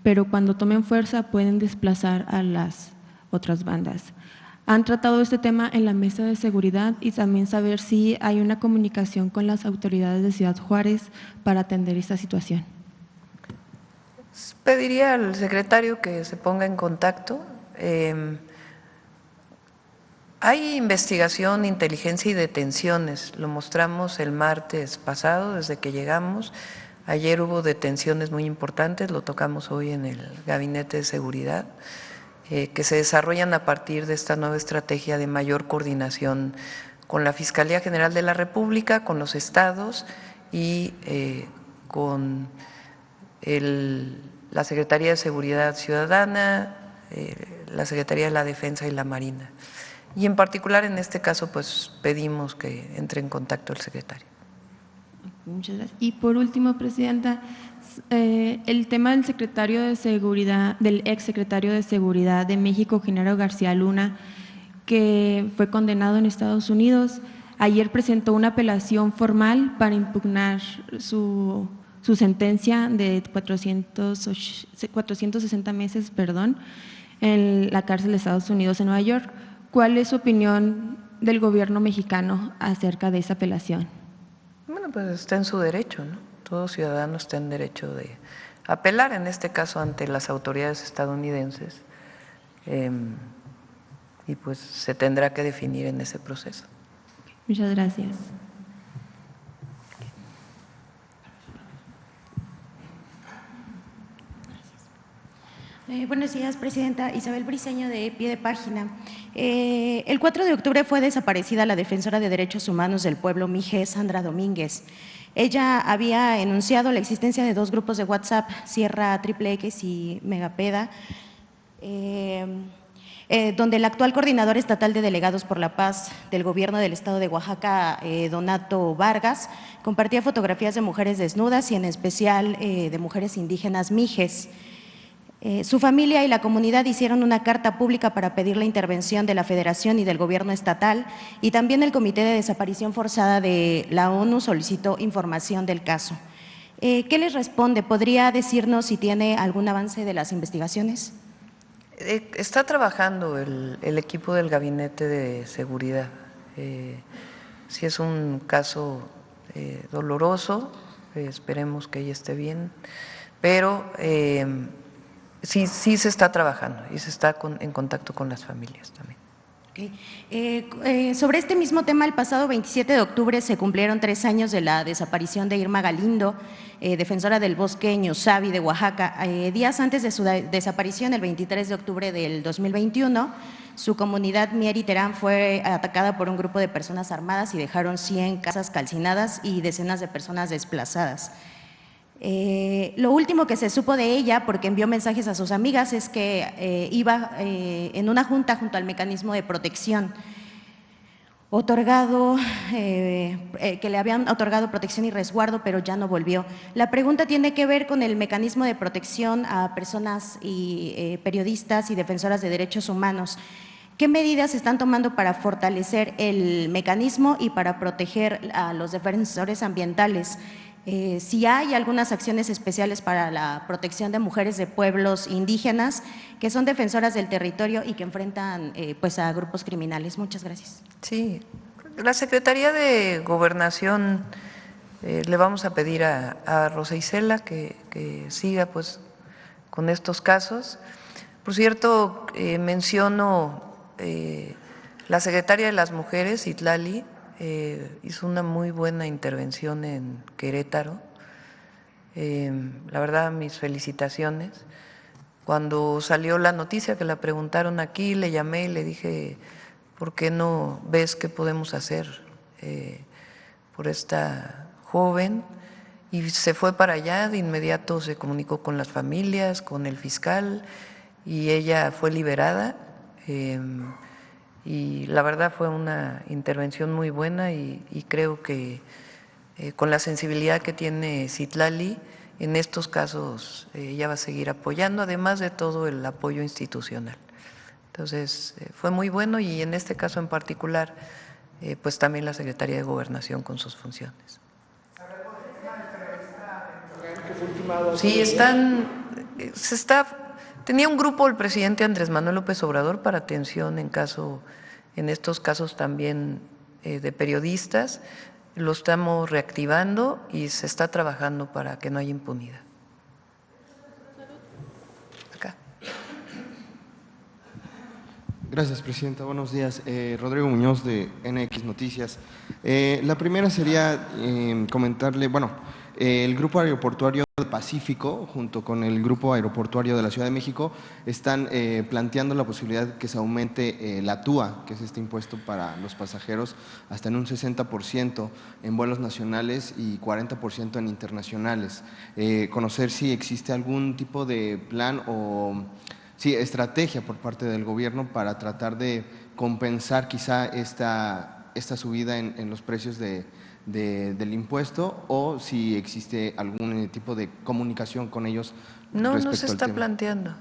pero cuando tomen fuerza pueden desplazar a las otras bandas. Han tratado este tema en la mesa de seguridad y también saber si hay una comunicación con las autoridades de Ciudad Juárez para atender esta situación. Pediría al secretario que se ponga en contacto. Hay investigación, inteligencia y detenciones. Lo mostramos el martes pasado desde que llegamos. Ayer hubo detenciones muy importantes, lo tocamos hoy en el Gabinete de Seguridad, que se desarrollan a partir de esta nueva estrategia de mayor coordinación con la Fiscalía General de la República, con los estados y con la Secretaría de Seguridad Ciudadana, la Secretaría de la Defensa y la Marina. Y en particular en este caso pues pedimos que entre en contacto el secretario. Muchas gracias. Y por último, Presidenta, el tema del secretario de Seguridad, del exsecretario de Seguridad de México, Genaro García Luna, que fue condenado en Estados Unidos, ayer presentó una apelación formal para impugnar su sentencia de 460 meses, en la cárcel de Estados Unidos en Nueva York. ¿Cuál es su opinión del gobierno mexicano acerca de esa apelación? Bueno, pues está en su derecho, ¿no? Todo ciudadano está en derecho de apelar, en este caso ante las autoridades estadounidenses, y pues se tendrá que definir en ese proceso. Muchas gracias. Buenos días, Presidenta. Isabel Briceño, de Pie de Página. El 4 de octubre fue desaparecida la defensora de derechos humanos del pueblo Mije, Sandra Domínguez. Ella había enunciado la existencia de dos grupos de WhatsApp, Sierra XXX y Megapeda, donde el actual coordinador estatal de delegados por la paz del gobierno del estado de Oaxaca, Donato Vargas, compartía fotografías de mujeres desnudas y en especial de mujeres indígenas mijes. Su familia y la comunidad hicieron una carta pública para pedir la intervención de la Federación y del gobierno estatal, y también el Comité de Desaparición Forzada de la ONU solicitó información del caso. ¿Qué les responde? ¿Podría decirnos si tiene algún avance de las investigaciones? Está trabajando el equipo del Gabinete de Seguridad. Si es un caso doloroso, esperemos que ella esté bien, pero sí se está trabajando y se está en contacto con las familias también. Sobre este mismo tema, el pasado 27 de octubre se cumplieron 3 años de la desaparición de Irma Galindo, defensora del bosque Ñusabi de Oaxaca. Días antes de su desaparición, el 23 de octubre del 2021, su comunidad Mier y Terán fue atacada por un grupo de personas armadas y dejaron 100 casas calcinadas y decenas de personas desplazadas. Lo último que se supo de ella, porque envió mensajes a sus amigas, es que iba en una junta junto al mecanismo de protección otorgado, que le habían otorgado protección y resguardo, pero ya no volvió. La pregunta tiene que ver con el mecanismo de protección a personas y periodistas y defensoras de derechos humanos. ¿Qué medidas se están tomando para fortalecer el mecanismo y para proteger a los defensores ambientales? Si hay algunas acciones especiales para la protección de mujeres de pueblos indígenas que son defensoras del territorio y que enfrentan pues a grupos criminales. Muchas gracias. Sí, la Secretaría de Gobernación le vamos a pedir a Rosa Isela que siga pues con estos casos. Por cierto, menciono la secretaria de las Mujeres, Itlali, hizo una muy buena intervención en Querétaro. La verdad, mis felicitaciones. Cuando salió la noticia que la preguntaron aquí, le llamé y le dije, ¿por qué no ves qué podemos hacer por esta joven y se fue para allá. De inmediato se comunicó con las familias, con el fiscal y ella fue liberada. Y la verdad fue una intervención muy buena y creo que con la sensibilidad que tiene Citlali, en estos casos ella va a seguir apoyando, además de todo el apoyo institucional. Entonces, fue muy bueno y en este caso en particular, pues también la Secretaría de Gobernación con sus funciones. Sí, tenía un grupo el presidente Andrés Manuel López Obrador para atención en estos casos también de periodistas. Lo estamos reactivando y se está trabajando para que no haya impunidad. Acá. Gracias, Presidenta. Buenos días. Rodrigo Muñoz, de NX Noticias. La primera sería comentarle, el Grupo Aeroportuario del Pacífico, junto con el Grupo Aeroportuario de la Ciudad de México, están planteando la posibilidad de que se aumente la TUA, que es este impuesto para los pasajeros, hasta en un 60% en vuelos nacionales y 40% en internacionales. Conocer si existe algún tipo de plan o estrategia por parte del gobierno para tratar de compensar quizá esta subida en los precios del impuesto, o si existe algún tipo de comunicación con ellos. No se está planteando.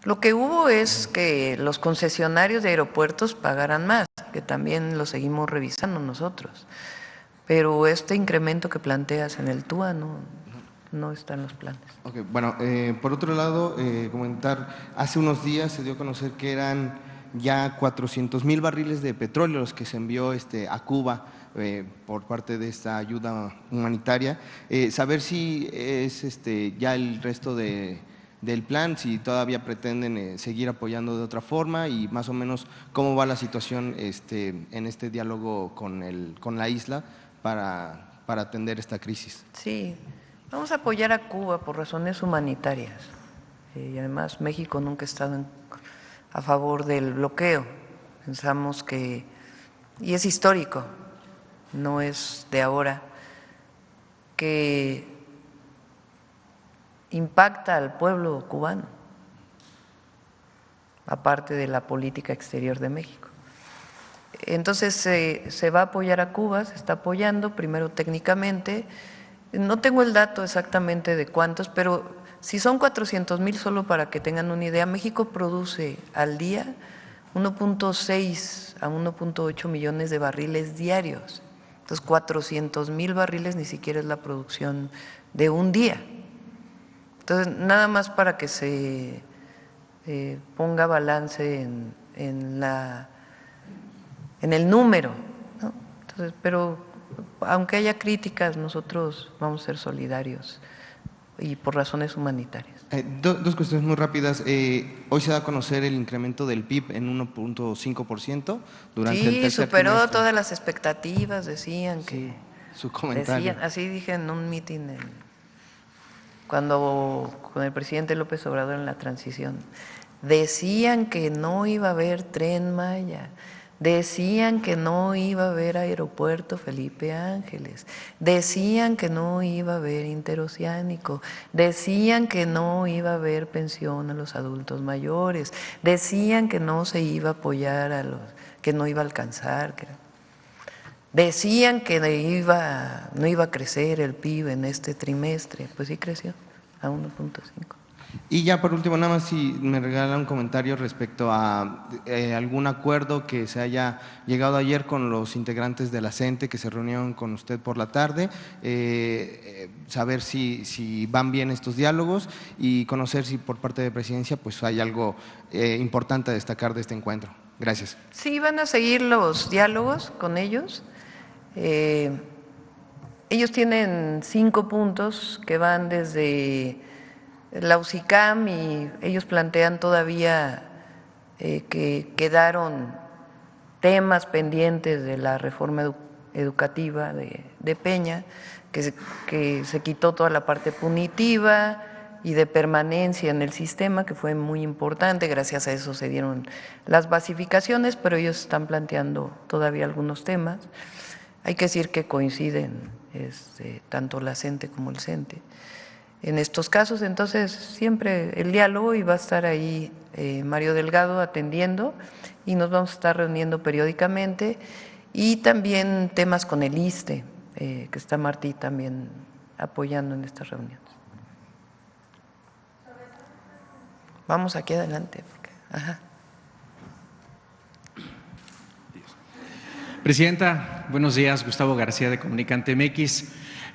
Lo que hubo es que los concesionarios de aeropuertos pagaran más, que también lo seguimos revisando nosotros, pero este incremento que planteas en el TUA no está en los planes. Okay, por otro lado, comentar, hace unos días se dio a conocer que eran ya 400,000 barriles de petróleo los que se envió a Cuba por parte de esta ayuda humanitaria. Saber si es ya el resto del plan, si todavía pretenden seguir apoyando de otra forma y más o menos cómo va la situación en este diálogo con la isla para atender esta crisis. Sí, vamos a apoyar a Cuba por razones humanitarias y además México nunca ha estado a favor del bloqueo. Pensamos que, y es histórico, no es de ahora, que impacta al pueblo cubano, aparte de la política exterior de México. Entonces se va a apoyar a Cuba, se está apoyando primero técnicamente. No tengo el dato exactamente de cuántos, pero si son 400,000, solo para que tengan una idea, México produce al día 1.6 a 1.8 millones de barriles diarios. Entonces 400,000 barriles ni siquiera es la producción de un día. Entonces nada más para que se ponga balance en el número, ¿no? Entonces, pero aunque haya críticas, nosotros vamos a ser solidarios y por razones humanitarias. Dos cuestiones muy rápidas. Hoy se da a conocer el incremento del PIB en 1.5% durante el tercer superó trimestre. Todas las expectativas, decían que… Su comentario. así dije en un mitin cuando con el presidente López Obrador en la transición. Decían que no iba a haber Tren Maya. Decían que no iba a haber aeropuerto Felipe Ángeles, decían que no iba a haber interoceánico, decían que no iba a haber pensión a los adultos mayores, decían que no se iba a apoyar que no iba a alcanzar, decían que no iba a crecer el PIB en este trimestre, pues sí creció a 1.5. Y ya por último, nada más si me regalan un comentario respecto a algún acuerdo que se haya llegado ayer con los integrantes de la CENTE que se reunieron con usted por la tarde, saber si van bien estos diálogos y conocer si por parte de Presidencia pues hay algo importante a destacar de este encuentro. Gracias. Sí, van a seguir los diálogos con ellos. Ellos tienen 5 puntos que van desde la UCICAM y ellos plantean todavía que quedaron temas pendientes de la reforma educativa de Peña, que se quitó toda la parte punitiva y de permanencia en el sistema, que fue muy importante. Gracias a eso se dieron las basificaciones, pero ellos están planteando todavía algunos temas. Hay que decir que coinciden tanto la CENTE como el CENTE en estos casos, entonces siempre el diálogo, y va a estar ahí Mario Delgado atendiendo, y nos vamos a estar reuniendo periódicamente, y también temas con el ISSSTE, que está Martí también apoyando en estas reuniones. Vamos aquí adelante. Ajá. Presidenta, buenos días. Gustavo García, de Comunicante MX.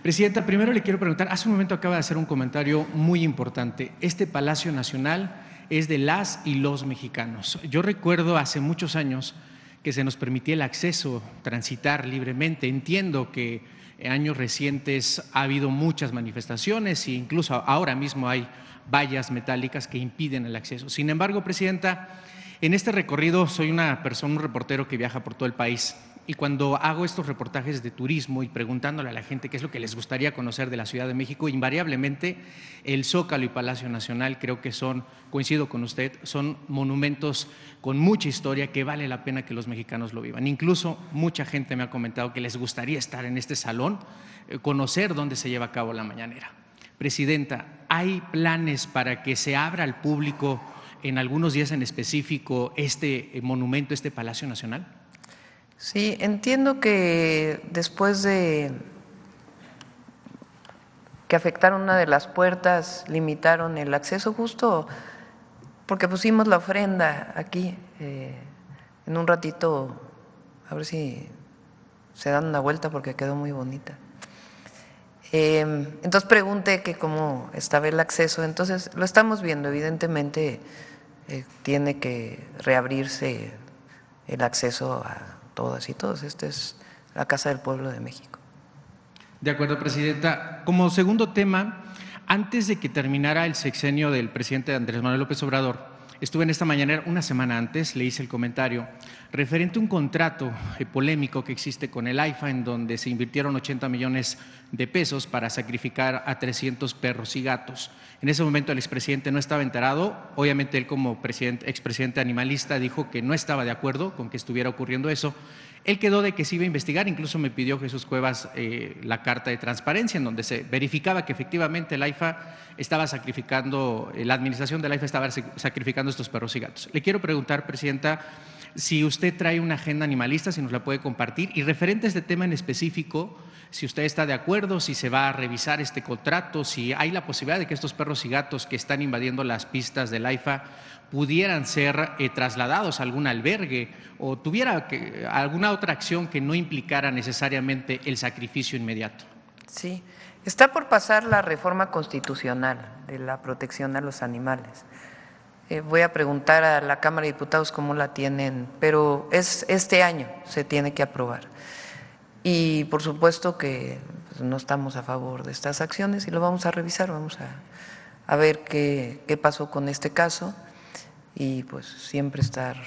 Presidenta, primero le quiero preguntar, hace un momento acaba de hacer un comentario muy importante. Este Palacio Nacional es de las y los mexicanos. Yo recuerdo hace muchos años que se nos permitía el acceso, transitar libremente. Entiendo que en años recientes ha habido muchas manifestaciones e incluso ahora mismo hay vallas metálicas que impiden el acceso. Sin embargo, Presidenta, en este recorrido soy una persona, un reportero que viaja por todo el país, y cuando hago estos reportajes de turismo y preguntándole a la gente qué es lo que les gustaría conocer de la Ciudad de México, invariablemente el Zócalo y Palacio Nacional creo que son, coincido con usted, son monumentos con mucha historia que vale la pena que los mexicanos lo vivan. Incluso mucha gente me ha comentado que les gustaría estar en este salón, conocer dónde se lleva a cabo la mañanera. Presidenta, ¿hay planes para que se abra al público en algunos días en específico este monumento, este Palacio Nacional? Sí, entiendo que después de que afectaron una de las puertas, limitaron el acceso justo porque pusimos la ofrenda aquí. En un ratito, a ver si se dan una vuelta porque quedó muy bonita. Entonces pregunté que cómo estaba el acceso, entonces lo estamos viendo, evidentemente tiene que reabrirse el acceso a todas y todos. Esta es la Casa del Pueblo de México. De acuerdo, Presidenta. Como segundo tema, antes de que terminara el sexenio del presidente Andrés Manuel López Obrador, estuve en esta mañanera, una semana antes, le hice el comentario referente a un contrato polémico que existe con el AIFA, en donde se invirtieron 80 millones de pesos para sacrificar a 300 perros y gatos. En ese momento el expresidente no estaba enterado, obviamente él como expresidente animalista dijo que no estaba de acuerdo con que estuviera ocurriendo eso. Él quedó de que se iba a investigar, incluso me pidió Jesús Cuevas la carta de transparencia en donde se verificaba que efectivamente el AIFA estaba sacrificando, la administración del AIFA estaba sacrificando estos perros y gatos. Le quiero preguntar, Presidenta, si usted trae una agenda animalista, si nos la puede compartir, y referente a este tema en específico, si usted está de acuerdo, si se va a revisar este contrato, si hay la posibilidad de que estos perros y gatos que están invadiendo las pistas del AIFA pudieran ser trasladados a algún albergue o tuviera alguna otra acción que no implicara necesariamente el sacrificio inmediato. Sí, está por pasar la reforma constitucional de la protección a los animales. Voy a preguntar a la Cámara de Diputados cómo la tienen, pero este año se tiene que aprobar. Y por supuesto que pues, no estamos a favor de estas acciones y lo vamos a revisar, vamos a ver qué pasó con este caso y pues siempre estar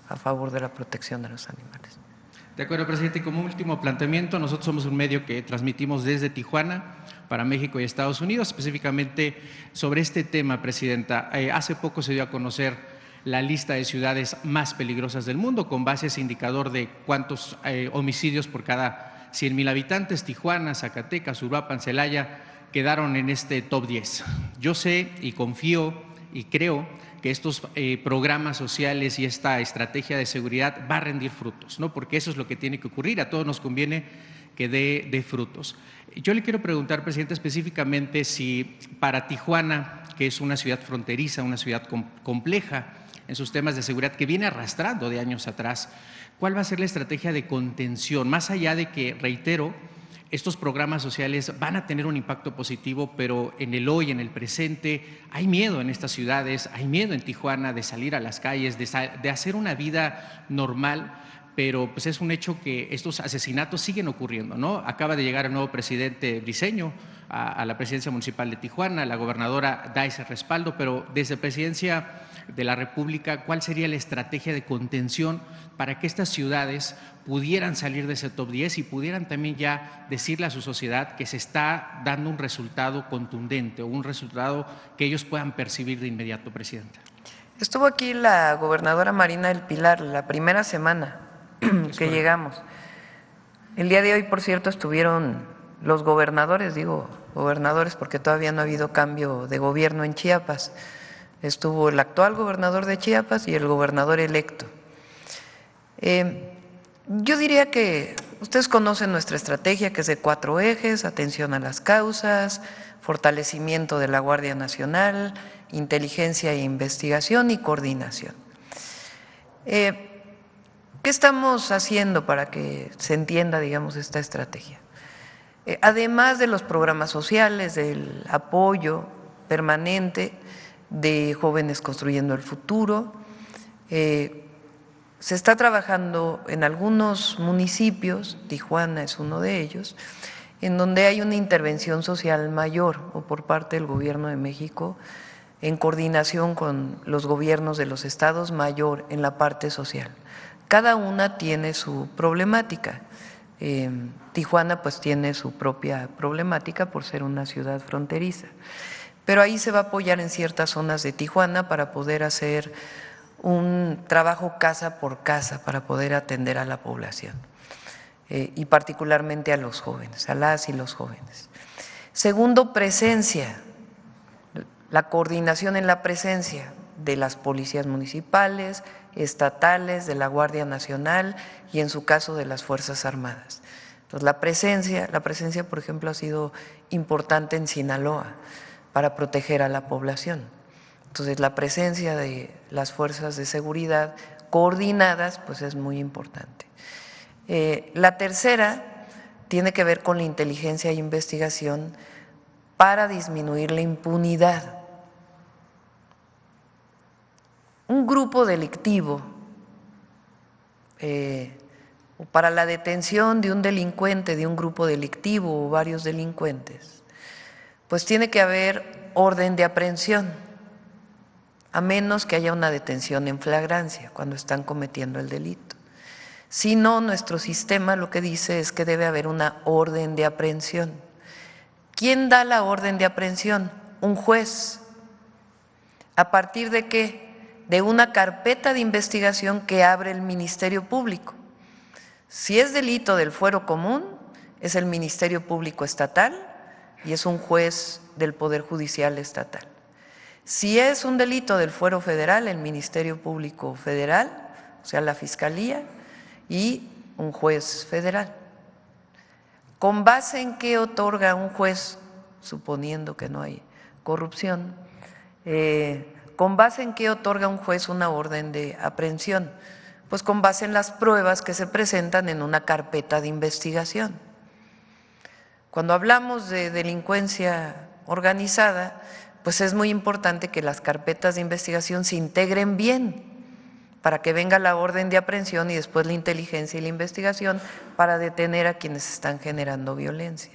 a favor de la protección de los animales. De acuerdo, presidente. Y como último planteamiento, nosotros somos un medio que transmitimos desde Tijuana para México y Estados Unidos, específicamente sobre este tema, Presidenta. Hace poco se dio a conocer la lista de ciudades más peligrosas del mundo con base a ese indicador de cuántos homicidios por cada 100,000 habitantes. Tijuana, Zacatecas, Uruapan, Celaya quedaron en este top 10. Yo sé y confío y creo que estos programas sociales y esta estrategia de seguridad va a rendir frutos, ¿no? Porque eso es lo que tiene que ocurrir, a todos nos conviene que dé frutos. Yo le quiero preguntar, presidente, específicamente si para Tijuana, que es una ciudad fronteriza, una ciudad compleja en sus temas de seguridad, que viene arrastrando de años atrás, ¿cuál va a ser la estrategia de contención? Más allá de que, reitero, estos programas sociales van a tener un impacto positivo, pero en el hoy, en el presente, hay miedo en estas ciudades, hay miedo en Tijuana de salir a las calles, de hacer una vida normal, pero pues es un hecho que estos asesinatos siguen ocurriendo, ¿no? Acaba de llegar el nuevo presidente Briceño a la presidencia municipal de Tijuana, la gobernadora da ese respaldo, pero desde Presidencia de la República, ¿cuál sería la estrategia de contención para que estas ciudades pudieran salir de ese top 10 y pudieran también ya decirle a su sociedad que se está dando un resultado contundente o un resultado que ellos puedan percibir de inmediato, Presidenta? Estuvo aquí la gobernadora Marina del Pilar la primera semana que llegamos. El día de hoy, por cierto, estuvieron los gobernadores, digo gobernadores porque todavía no ha habido cambio de gobierno en Chiapas. Estuvo el actual gobernador de Chiapas y el gobernador electo. Yo diría que ustedes conocen nuestra estrategia, que es de 4 ejes: atención a las causas, fortalecimiento de la Guardia Nacional, inteligencia e investigación y coordinación. ¿Qué estamos haciendo para que se entienda, digamos, esta estrategia? Además de los programas sociales, del apoyo permanente de Jóvenes Construyendo el Futuro, se está trabajando en algunos municipios, Tijuana es uno de ellos, en donde hay una intervención social mayor o por parte del Gobierno de México en coordinación con los gobiernos de los estados mayor en la parte social. Cada una tiene su problemática. Tijuana pues tiene su propia problemática por ser una ciudad fronteriza, pero ahí se va a apoyar en ciertas zonas de Tijuana para poder hacer un trabajo casa por casa para poder atender a la población y particularmente a los jóvenes, a las y los jóvenes. Segundo, presencia, la coordinación en la presencia de las policías municipales, estatales, de la Guardia Nacional y en su caso de las Fuerzas Armadas. Entonces la presencia, por ejemplo, ha sido importante en Sinaloa para proteger a la población. Entonces la presencia de las fuerzas de seguridad coordinadas pues es muy importante. La tercera tiene que ver con la inteligencia e investigación para disminuir la impunidad. Un grupo delictivo o para la detención de un delincuente, de un grupo delictivo o varios delincuentes, pues tiene que haber orden de aprehensión, a menos que haya una detención en flagrancia cuando están cometiendo el delito. Si no, nuestro sistema lo que dice es que debe haber una orden de aprehensión. ¿Quién da la orden de aprehensión? Un juez. ¿A partir de qué? De una carpeta de investigación que abre el Ministerio Público. Si es delito del fuero común, es el Ministerio Público Estatal y es un juez del Poder Judicial Estatal. Si es un delito del fuero federal, el Ministerio Público Federal, o sea, la Fiscalía y un juez federal. ¿Con base en qué otorga un juez, suponiendo que no hay corrupción, con base en qué otorga un juez una orden de aprehensión? Pues con base en las pruebas que se presentan en una carpeta de investigación. Cuando hablamos de delincuencia organizada, pues es muy importante que las carpetas de investigación se integren bien para que venga la orden de aprehensión y después la inteligencia y la investigación para detener a quienes están generando violencia.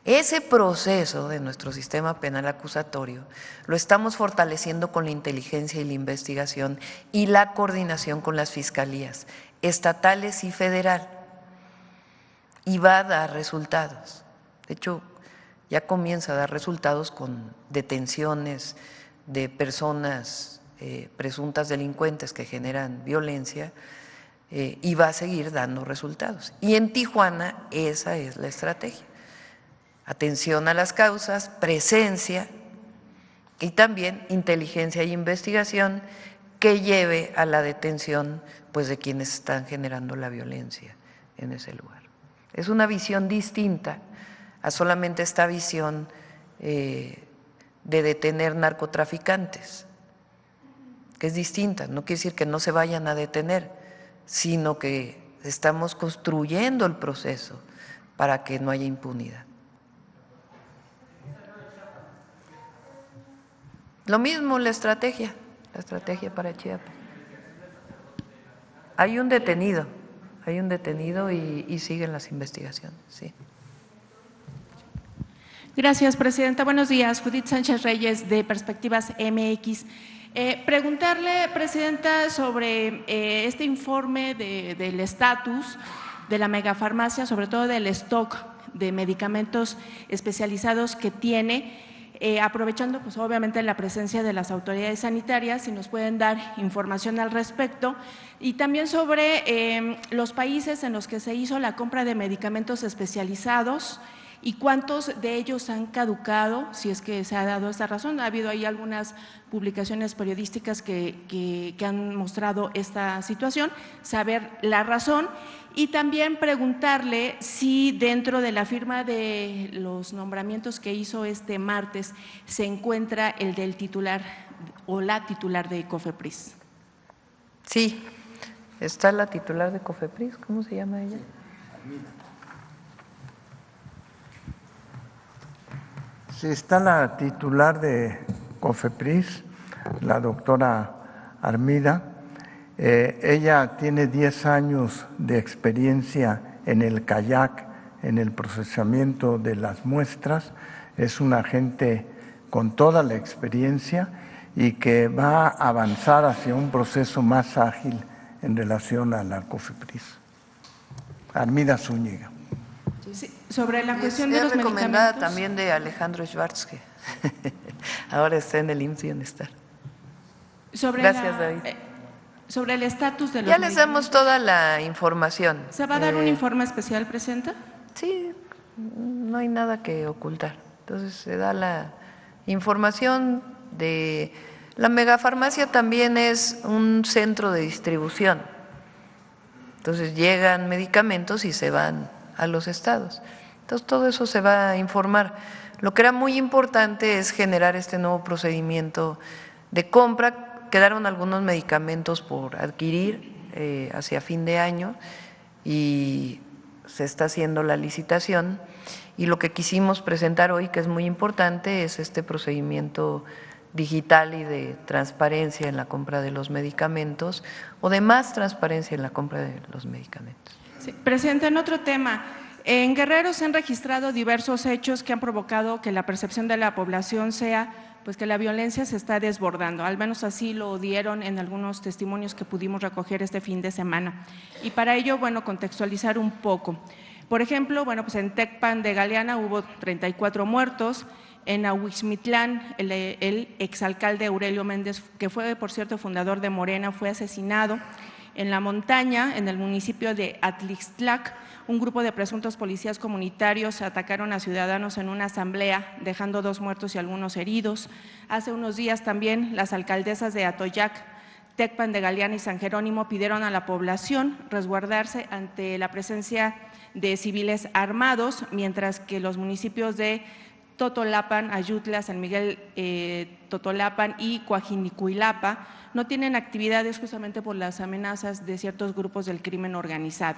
Ese proceso de nuestro sistema penal acusatorio lo estamos fortaleciendo con la inteligencia y la investigación y la coordinación con las fiscalías estatales y federal, y va a dar resultados. De hecho, ya comienza a dar resultados con detenciones de personas presuntas delincuentes que generan violencia y va a seguir dando resultados. Y en Tijuana esa es la estrategia: atención a las causas, presencia y también inteligencia y investigación que lleve a la detención pues de quienes están generando la violencia en ese lugar. Es una visión distinta a solamente esta visión de detener narcotraficantes, que es distinta. No quiere decir que no se vayan a detener, sino que estamos construyendo el proceso para que no haya impunidad. Lo mismo la estrategia para Chiapas. Hay un detenido y siguen las investigaciones, sí. Gracias, Presidenta. Buenos días. Judith Sánchez Reyes, de Perspectivas MX. Preguntarle, Presidenta, sobre este informe del estatus de la megafarmacia, sobre todo del stock de medicamentos especializados que tiene. aprovechando pues obviamente la presencia de las autoridades sanitarias, si nos pueden dar información al respecto, y también sobre los países en los que se hizo la compra de medicamentos especializados y cuántos de ellos han caducado, si es que se ha dado esta razón. Ha habido ahí algunas publicaciones periodísticas que han mostrado esta situación, saber la razón. Y también preguntarle si dentro de la firma de los nombramientos que hizo este martes se encuentra el del titular o la titular de COFEPRIS. Sí, está la titular de COFEPRIS, ¿cómo se llama ella? Sí, está la titular de COFEPRIS, la doctora Armida. Ella tiene 10 años de experiencia en el kayak, en el procesamiento de las muestras. Es una agente con toda la experiencia y que va a avanzar hacia un proceso más ágil en relación a la COFEPRIS. Armida Zúñiga. Sí, sobre la cuestión de los recomendada medicamentos. También de Alejandro Schwartz, que ahora está en el IMSS Bienestar. Gracias, David. Sobre el estatus de los Ya les damos toda la información. ¿Se va a dar un informe especial, Presidenta? Sí, no hay nada que ocultar. Entonces se da la información de… La megafarmacia también es un centro de distribución. Entonces llegan medicamentos y se van a los estados. Entonces todo eso se va a informar. Lo que era muy importante es generar este nuevo procedimiento de compra. Quedaron algunos medicamentos por adquirir hacia fin de año y se está haciendo la licitación, y lo que quisimos presentar hoy, que es muy importante, es este procedimiento digital y de transparencia en la compra de los medicamentos, o de más transparencia en la compra de los medicamentos. Sí, Presidenta, en otro tema, en Guerrero se han registrado diversos hechos que han provocado que la percepción de la población sea pues que la violencia se está desbordando, al menos así lo dieron en algunos testimonios que pudimos recoger este fin de semana. Y para ello, bueno, contextualizar un poco. Por ejemplo, bueno, pues en Tecpan de Galeana hubo 34 muertos, en Ahuixmitlán el exalcalde Aurelio Méndez, que fue, por cierto, fundador de Morena, fue asesinado. En la montaña, en el municipio de Atlixtlac, un grupo de presuntos policías comunitarios atacaron a ciudadanos en una asamblea, dejando 2 muertos y algunos heridos. Hace unos días también las alcaldesas de Atoyac, Tecpan de Galeana y San Jerónimo pidieron a la población resguardarse ante la presencia de civiles armados, mientras que los municipios de Totolapan, Ayutla, San Miguel Totolapan y Coajinicuilapa no tienen actividades justamente por las amenazas de ciertos grupos del crimen organizado.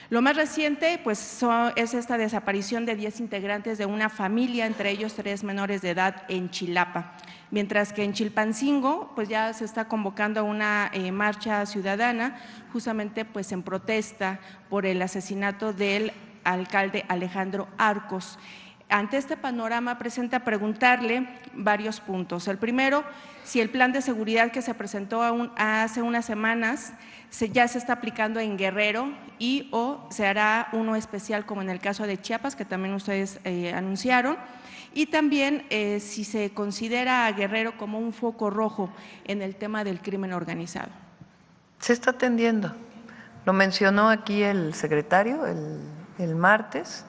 Lo más reciente pues, es esta desaparición de 10 integrantes de una familia, entre ellos 3 menores de edad en Chilapa, mientras que en Chilpancingo pues, ya se está convocando a una marcha ciudadana justamente pues, en protesta por el asesinato del alcalde Alejandro Arcos. Ante este panorama, presenta preguntarle varios puntos. El primero, si el plan de seguridad que se presentó hace unas semanas ya se está aplicando en Guerrero y o se hará uno especial como en el caso de Chiapas, que también ustedes anunciaron, y también si se considera a Guerrero como un foco rojo en el tema del crimen organizado. Se está atendiendo. Lo mencionó aquí el secretario el martes.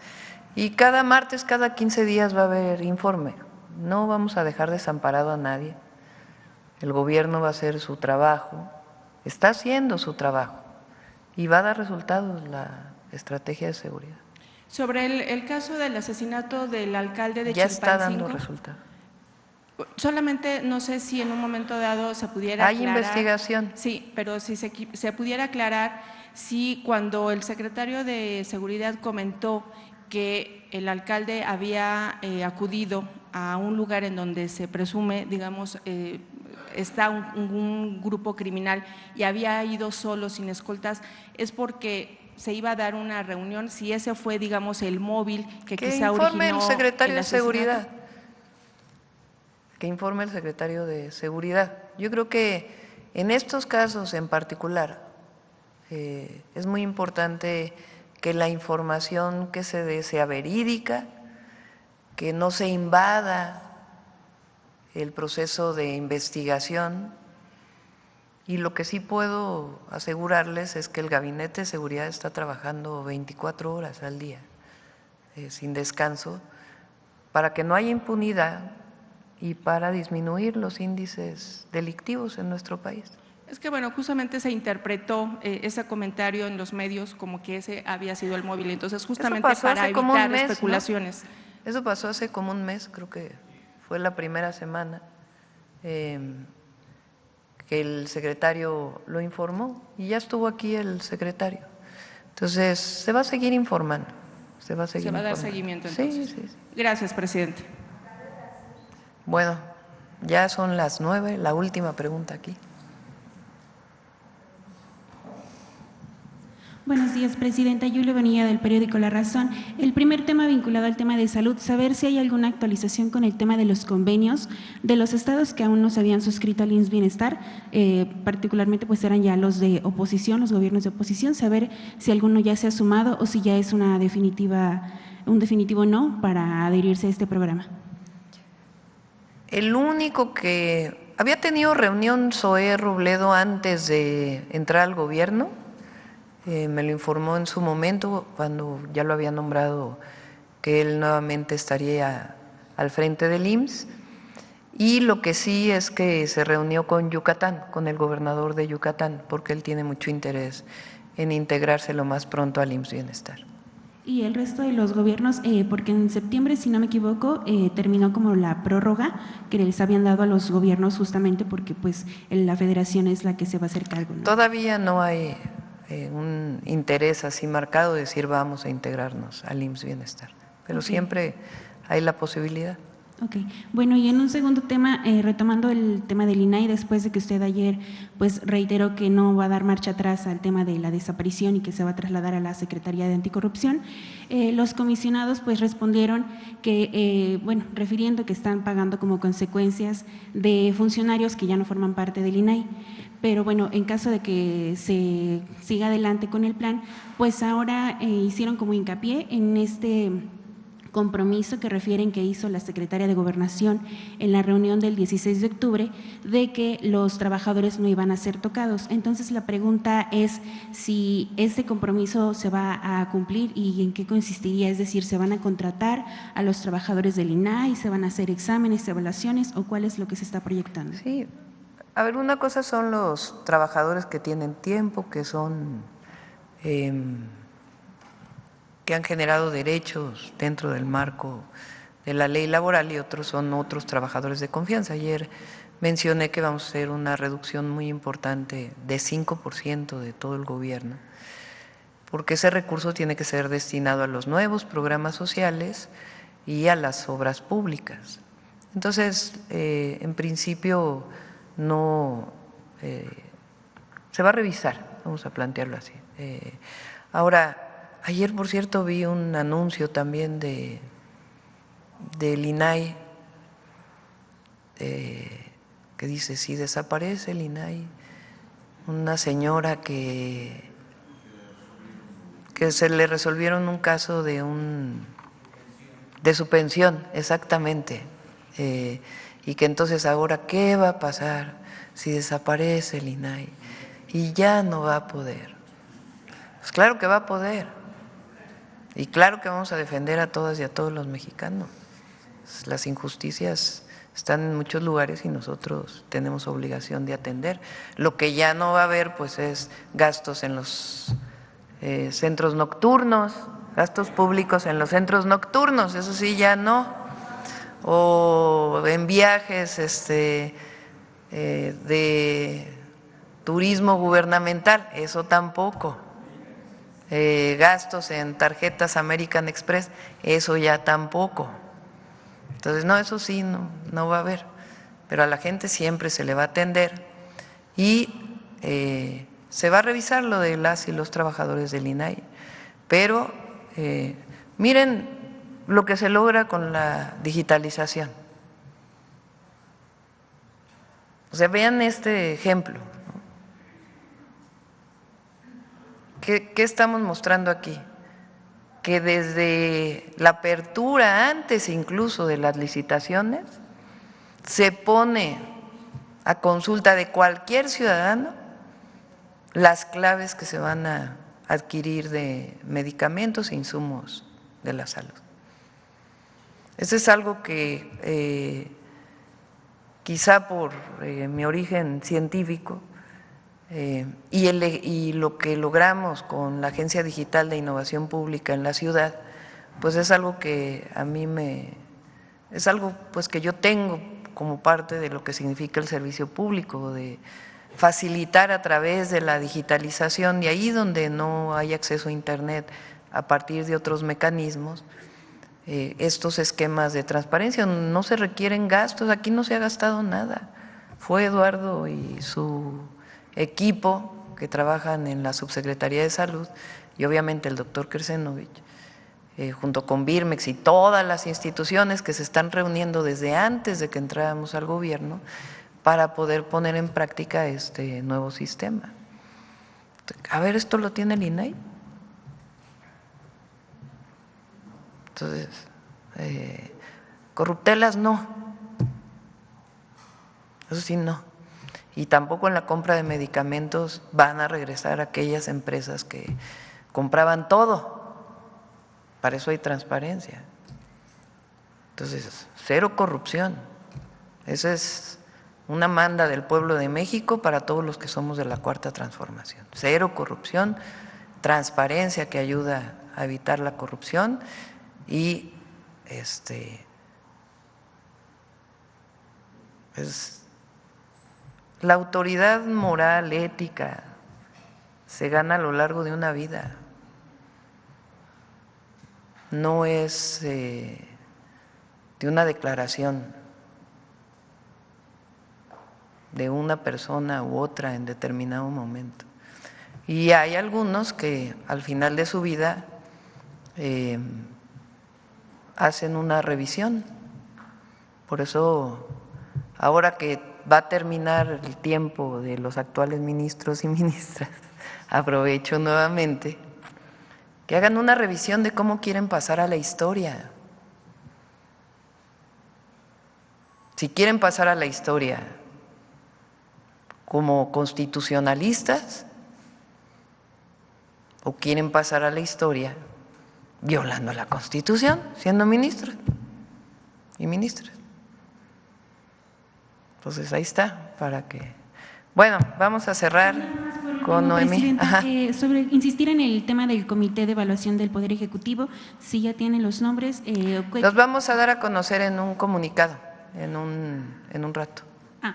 Y cada martes, cada 15 días va a haber informe. No vamos a dejar desamparado a nadie. El gobierno va a hacer su trabajo, está haciendo su trabajo y va a dar resultados la estrategia de seguridad. Sobre el caso del asesinato del alcalde de ya Chilpancingo. está dando resultados. Solamente no sé si en un momento dado se pudiera Hay aclarar. investigación. Sí, pero si se pudiera aclarar si cuando el secretario de Seguridad comentó que el alcalde había acudido a un lugar en donde se presume, digamos, está un grupo criminal y había ido solo, sin escoltas, es porque se iba a dar una reunión, si ese fue, digamos, el móvil que quizá originó informe el secretario de asesinato. Seguridad. Que informe el secretario de Seguridad. Yo creo que en estos casos en particular es muy importante que la información que se dé sea verídica, que no se invada el proceso de investigación, y lo que sí puedo asegurarles es que el Gabinete de Seguridad está trabajando 24 horas al día, sin descanso, para que no haya impunidad y para disminuir los índices delictivos en nuestro país. Es que, bueno, justamente se interpretó ese comentario en los medios como que ese había sido el móvil, entonces justamente para evitar especulaciones. ¿No? Eso pasó hace como un mes, creo que fue la primera semana, que el secretario lo informó y ya estuvo aquí el secretario. Entonces, se va a seguir informando. Se va a dar seguimiento entonces. Sí. Gracias, presidente. Bueno, ya son las 9, la última pregunta aquí. Buenos días, presidenta. Yulia Bonilla, del periódico La Razón. El primer tema vinculado al tema de salud, saber si hay alguna actualización con el tema de los convenios de los estados que aún no se habían suscrito al IMSS Bienestar, particularmente pues eran ya los de oposición, los gobiernos de oposición, saber si alguno ya se ha sumado o si ya es un definitivo no para adherirse a este programa. El único que había tenido reunión Zoé Robledo antes de entrar al gobierno, me lo informó en su momento cuando ya lo había nombrado, que él nuevamente estaría al frente del IMSS, y lo que sí es que se reunió con Yucatán, con el gobernador de Yucatán, porque él tiene mucho interés en integrarse lo más pronto al IMSS Bienestar. Y el resto de los gobiernos, porque en septiembre, si no me equivoco, terminó como la prórroga que les habían dado a los gobiernos justamente porque pues la federación es la que se va a hacer cargo, ¿no? Todavía no hay un interés así marcado de decir vamos a integrarnos al IMSS Bienestar, pero siempre hay la posibilidad. Ok, bueno, y en un segundo tema, retomando el tema del INAI, después de que usted ayer pues reiteró que no va a dar marcha atrás al tema de la desaparición y que se va a trasladar a la Secretaría de Anticorrupción, los comisionados pues respondieron que, refiriendo que están pagando como consecuencias de funcionarios que ya no forman parte del INAI. Pero bueno, en caso de que se siga adelante con el plan, pues ahora hicieron como hincapié en este compromiso que refieren que hizo la secretaria de Gobernación en la reunión del 16 de octubre de que los trabajadores no iban a ser tocados. Entonces la pregunta es si este compromiso se va a cumplir y en qué consistiría, es decir, ¿se van a contratar a los trabajadores del INAI, se van a hacer exámenes, evaluaciones o cuál es lo que se está proyectando? Sí. A ver, una cosa son los trabajadores que tienen tiempo, que son que han generado derechos dentro del marco de la ley laboral, y otros son otros trabajadores de confianza. Ayer mencioné que vamos a hacer una reducción muy importante de 5% de todo el gobierno, porque ese recurso tiene que ser destinado a los nuevos programas sociales y a las obras públicas. Entonces, en principio, no se va a revisar, vamos a plantearlo así. Ahora, ayer, por cierto, vi un anuncio también del INAI que dice, si desaparece el INAI, una señora que se le resolvieron un caso de su pensión, exactamente, y que entonces ahora, ¿qué va a pasar si desaparece el INAI? Y ya no va a poder. Pues claro que va a poder. Y claro que vamos a defender a todas y a todos los mexicanos. Las injusticias están en muchos lugares y nosotros tenemos obligación de atender. Lo que ya no va a haber, pues, es gastos en los centros nocturnos, gastos públicos en los centros nocturnos, eso sí ya no. O en viajes de turismo gubernamental, eso tampoco. Gastos en tarjetas American Express, eso ya tampoco. Entonces, no, eso sí, no va a haber, pero a la gente siempre se le va a atender y se va a revisar lo de las y los trabajadores del INAI. Pero miren lo que se logra con la digitalización. O sea, vean este ejemplo, ¿no? ¿Qué estamos mostrando aquí? Que desde la apertura, antes incluso de las licitaciones, se pone a consulta de cualquier ciudadano las claves que se van a adquirir de medicamentos e insumos de la salud. Eso es algo que quizá por mi origen científico y lo que logramos con la Agencia Digital de Innovación Pública en la ciudad, pues es algo que a mí es algo pues que yo tengo como parte de lo que significa el servicio público, de facilitar a través de la digitalización, de ahí donde no hay acceso a Internet a partir de otros mecanismos, estos esquemas de transparencia. No se requieren gastos, aquí no se ha gastado nada. Fue Eduardo y su equipo que trabajan en la Subsecretaría de Salud y obviamente el doctor Kersenovich, junto con Birmex y todas las instituciones que se están reuniendo desde antes de que entráramos al gobierno para poder poner en práctica este nuevo sistema. A ver, ¿esto lo tiene el INAI? Entonces, corruptelas no, eso sí no. Y tampoco en la compra de medicamentos van a regresar aquellas empresas que compraban todo. Para eso hay transparencia. Entonces, cero corrupción. Esa es una manda del pueblo de México para todos los que somos de la Cuarta Transformación. Cero corrupción, transparencia que ayuda a evitar la corrupción y la autoridad moral, ética, se gana a lo largo de una vida. No es de una declaración de una persona u otra en determinado momento. Y hay algunos que al final de su vida hacen una revisión. Por eso, ahora que va a terminar el tiempo de los actuales ministros y ministras, aprovecho nuevamente que hagan una revisión de cómo quieren pasar a la historia. Si quieren pasar a la historia como constitucionalistas o quieren pasar a la historia violando la Constitución, siendo ministros y ministras. Entonces ahí está, para que… Bueno, vamos a cerrar con Noemí. Sobre insistir en el tema del Comité de Evaluación del Poder Ejecutivo, si ya tienen los nombres. Los vamos a dar a conocer en un comunicado, en un rato.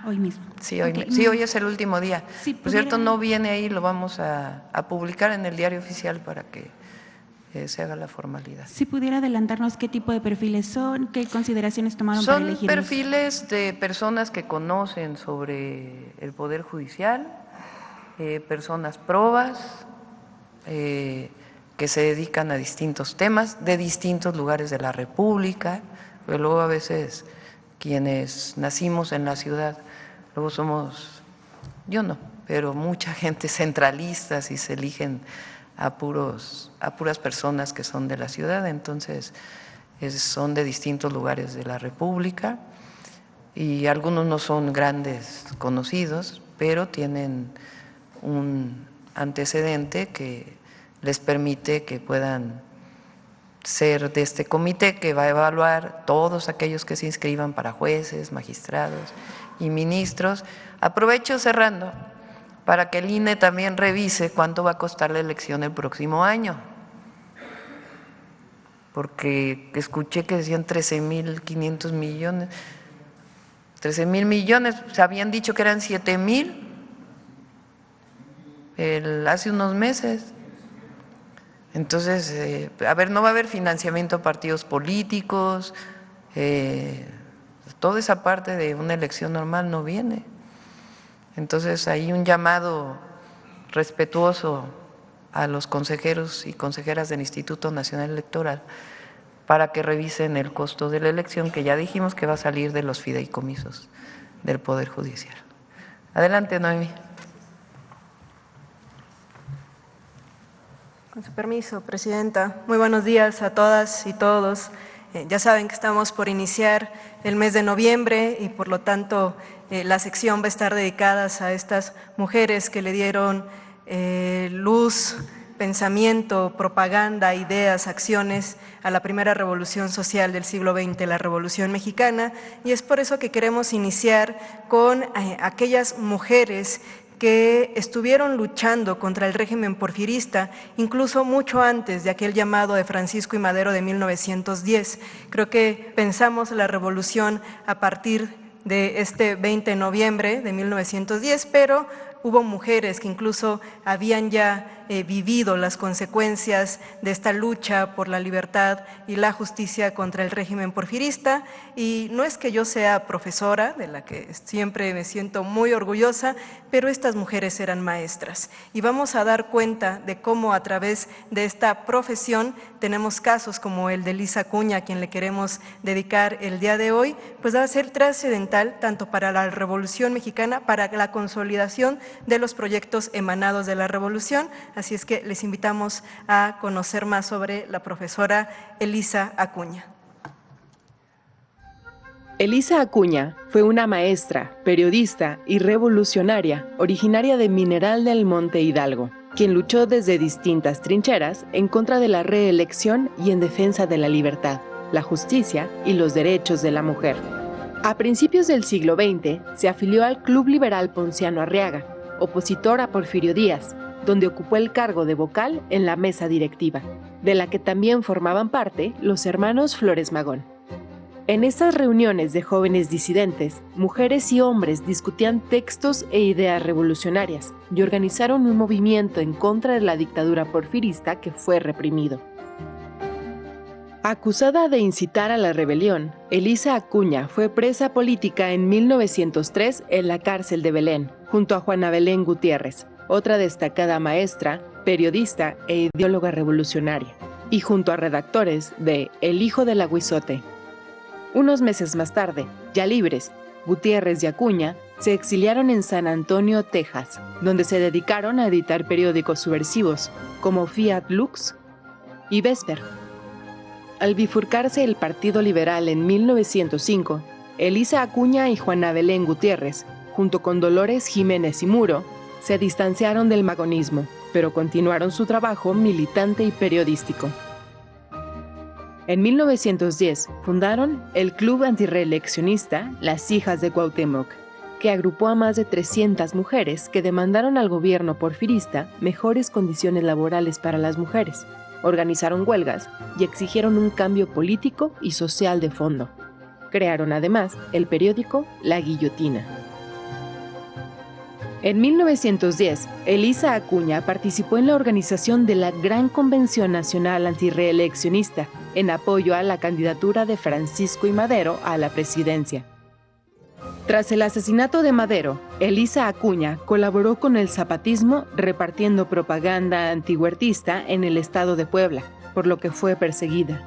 Hoy mismo. Sí, hoy es el último día. Sí, por cierto, no viene ahí, lo vamos a publicar en el Diario Oficial para que se haga la formalidad. Si pudiera adelantarnos qué tipo de perfiles son, qué consideraciones tomaron para elegirlos. Son perfiles de personas que conocen sobre el Poder Judicial, personas probas, que se dedican a distintos temas, de distintos lugares de la República, pero luego a veces quienes nacimos en la ciudad, luego somos, yo no, pero mucha gente centralistas y se eligen a puras personas que son de la ciudad, entonces son de distintos lugares de la República y algunos no son grandes conocidos, pero tienen un antecedente que les permite que puedan ser de este comité que va a evaluar todos aquellos que se inscriban para jueces, magistrados y ministros. Aprovecho cerrando para que el INE también revise cuánto va a costar la elección el próximo año, porque escuché que decían 13,500 millones, 13,000 millones, se habían dicho que eran 7,000 hace unos meses. Entonces, a ver, no va a haber financiamiento a partidos políticos, toda esa parte de una elección normal no viene. Entonces, hay un llamado respetuoso a los consejeros y consejeras del Instituto Nacional Electoral para que revisen el costo de la elección, que ya dijimos que va a salir de los fideicomisos del Poder Judicial. Adelante, Noemí. Con su permiso, Presidenta. Muy buenos días a todas y todos. Ya saben que estamos por iniciar el mes de noviembre y por lo tanto la sección va a estar dedicada a estas mujeres que le dieron luz, pensamiento, propaganda, ideas, acciones a la primera revolución social del siglo XX, la Revolución Mexicana, y es por eso que queremos iniciar con aquellas mujeres que estuvieron luchando contra el régimen porfirista, incluso mucho antes de aquel llamado de Francisco I. Madero de 1910. Creo que pensamos la revolución a partir de este 20 de noviembre de 1910, pero hubo mujeres que incluso habían ya vivido las consecuencias de esta lucha por la libertad y la justicia contra el régimen porfirista, y no es que yo sea profesora, de la que siempre me siento muy orgullosa, pero estas mujeres eran maestras, y vamos a dar cuenta de cómo a través de esta profesión tenemos casos como el de Elisa Acuña, a quien le queremos dedicar el día de hoy, pues va a ser trascendental tanto para la Revolución Mexicana, para la consolidación de los proyectos emanados de la revolución. Así es que les invitamos a conocer más sobre la profesora Elisa Acuña. Elisa Acuña fue una maestra, periodista y revolucionaria originaria de Mineral del Monte Hidalgo, quien luchó desde distintas trincheras en contra de la reelección y en defensa de la libertad, la justicia y los derechos de la mujer. A principios del siglo XX se afilió al Club Liberal Ponciano Arriaga, opositor a Porfirio Díaz, donde ocupó el cargo de vocal en la mesa directiva, de la que también formaban parte los hermanos Flores Magón. En estas reuniones de jóvenes disidentes, mujeres y hombres discutían textos e ideas revolucionarias y organizaron un movimiento en contra de la dictadura porfirista que fue reprimido. Acusada de incitar a la rebelión, Elisa Acuña fue presa política en 1903 en la cárcel de Belén, junto a Juana Belén Gutiérrez, otra destacada maestra, periodista e ideóloga revolucionaria, y junto a redactores de El Hijo del Aguizote. Unos meses más tarde, ya libres, Gutiérrez y Acuña se exiliaron en San Antonio, Texas, donde se dedicaron a editar periódicos subversivos como Fiat Lux y Vesper. Al bifurcarse el Partido Liberal en 1905, Elisa Acuña y Juana Belén Gutiérrez, junto con Dolores Jiménez y Muro, se distanciaron del magonismo, pero continuaron su trabajo militante y periodístico. En 1910 fundaron el club antirreeleccionista Las Hijas de Cuauhtémoc, que agrupó a más de 300 mujeres que demandaron al gobierno porfirista mejores condiciones laborales para las mujeres. Organizaron huelgas y exigieron un cambio político y social de fondo. Crearon además el periódico La Guillotina. En 1910, Elisa Acuña participó en la organización de la Gran Convención Nacional Antirreeleccionista en apoyo a la candidatura de Francisco I. Madero a la presidencia. Tras el asesinato de Madero, Elisa Acuña colaboró con el zapatismo repartiendo propaganda antihuertista en el estado de Puebla, por lo que fue perseguida.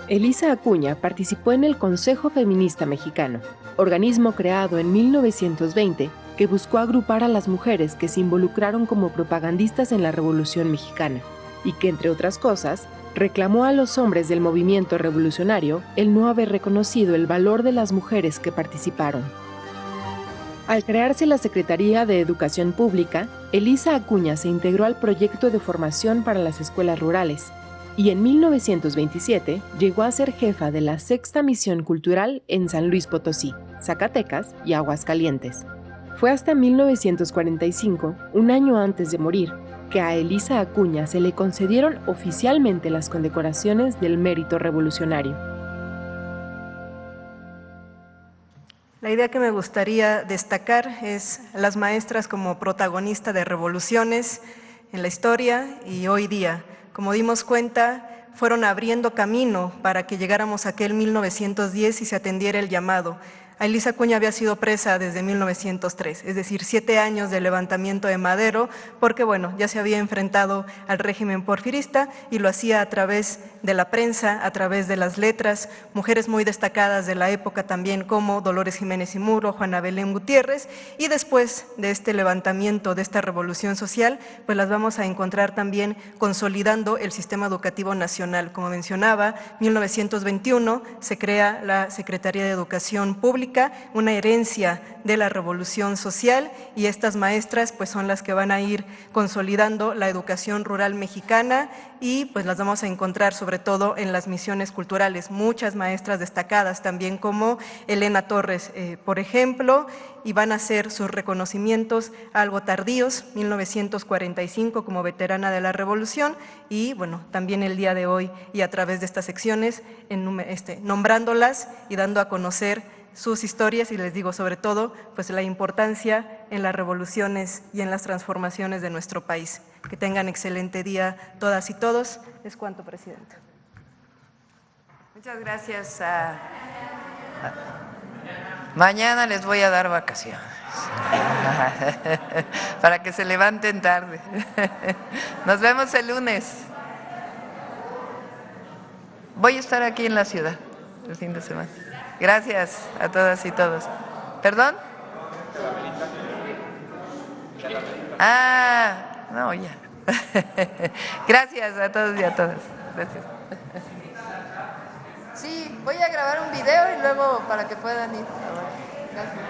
Elisa Acuña participó en el Consejo Feminista Mexicano, organismo creado en 1920 que buscó agrupar a las mujeres que se involucraron como propagandistas en la Revolución Mexicana y que, entre otras cosas, reclamó a los hombres del movimiento revolucionario el no haber reconocido el valor de las mujeres que participaron. Al crearse la Secretaría de Educación Pública, Elisa Acuña se integró al proyecto de formación para las escuelas rurales y en 1927 llegó a ser jefa de la Sexta Misión Cultural en San Luis Potosí, Zacatecas y Aguascalientes. Fue hasta 1945, un año antes de morir, que a Elisa Acuña se le concedieron oficialmente las condecoraciones del Mérito Revolucionario. La idea que me gustaría destacar es las maestras como protagonista de revoluciones en la historia y hoy día. Como dimos cuenta, fueron abriendo camino para que llegáramos a aquel 1910 y se atendiera el llamado. Elisa Acuña había sido presa desde 1903, es decir, 7 años de levantamiento de Madero, porque bueno, ya se había enfrentado al régimen porfirista y lo hacía a través de la prensa, a través de las letras, mujeres muy destacadas de la época también como Dolores Jiménez y Muro, Juana Belén Gutiérrez, y después de este levantamiento, de esta revolución social, pues las vamos a encontrar también consolidando el sistema educativo nacional. Como mencionaba, 1921 se crea la Secretaría de Educación Pública, una herencia de la revolución social, y estas maestras pues son las que van a ir consolidando la educación rural mexicana, y pues las vamos a encontrar sobre todo en las misiones culturales, muchas maestras destacadas también como Elena Torres, por ejemplo, y van a ser sus reconocimientos algo tardíos, 1945 como veterana de la revolución, y bueno, también el día de hoy y a través de estas secciones nombrándolas y dando a conocer sus historias, y les digo sobre todo pues la importancia en las revoluciones y en las transformaciones de nuestro país. Que tengan excelente día todas y todos. Es cuanto, Presidenta. Muchas gracias. Mañana les voy a dar vacaciones para que se levanten tarde. Nos vemos el lunes. Voy a estar aquí en la ciudad el fin de semana. Gracias a todas y todos. ¿Perdón? No, ya. Gracias a todos y a todas. Gracias. Sí, voy a grabar un video y luego para que puedan ir. Gracias.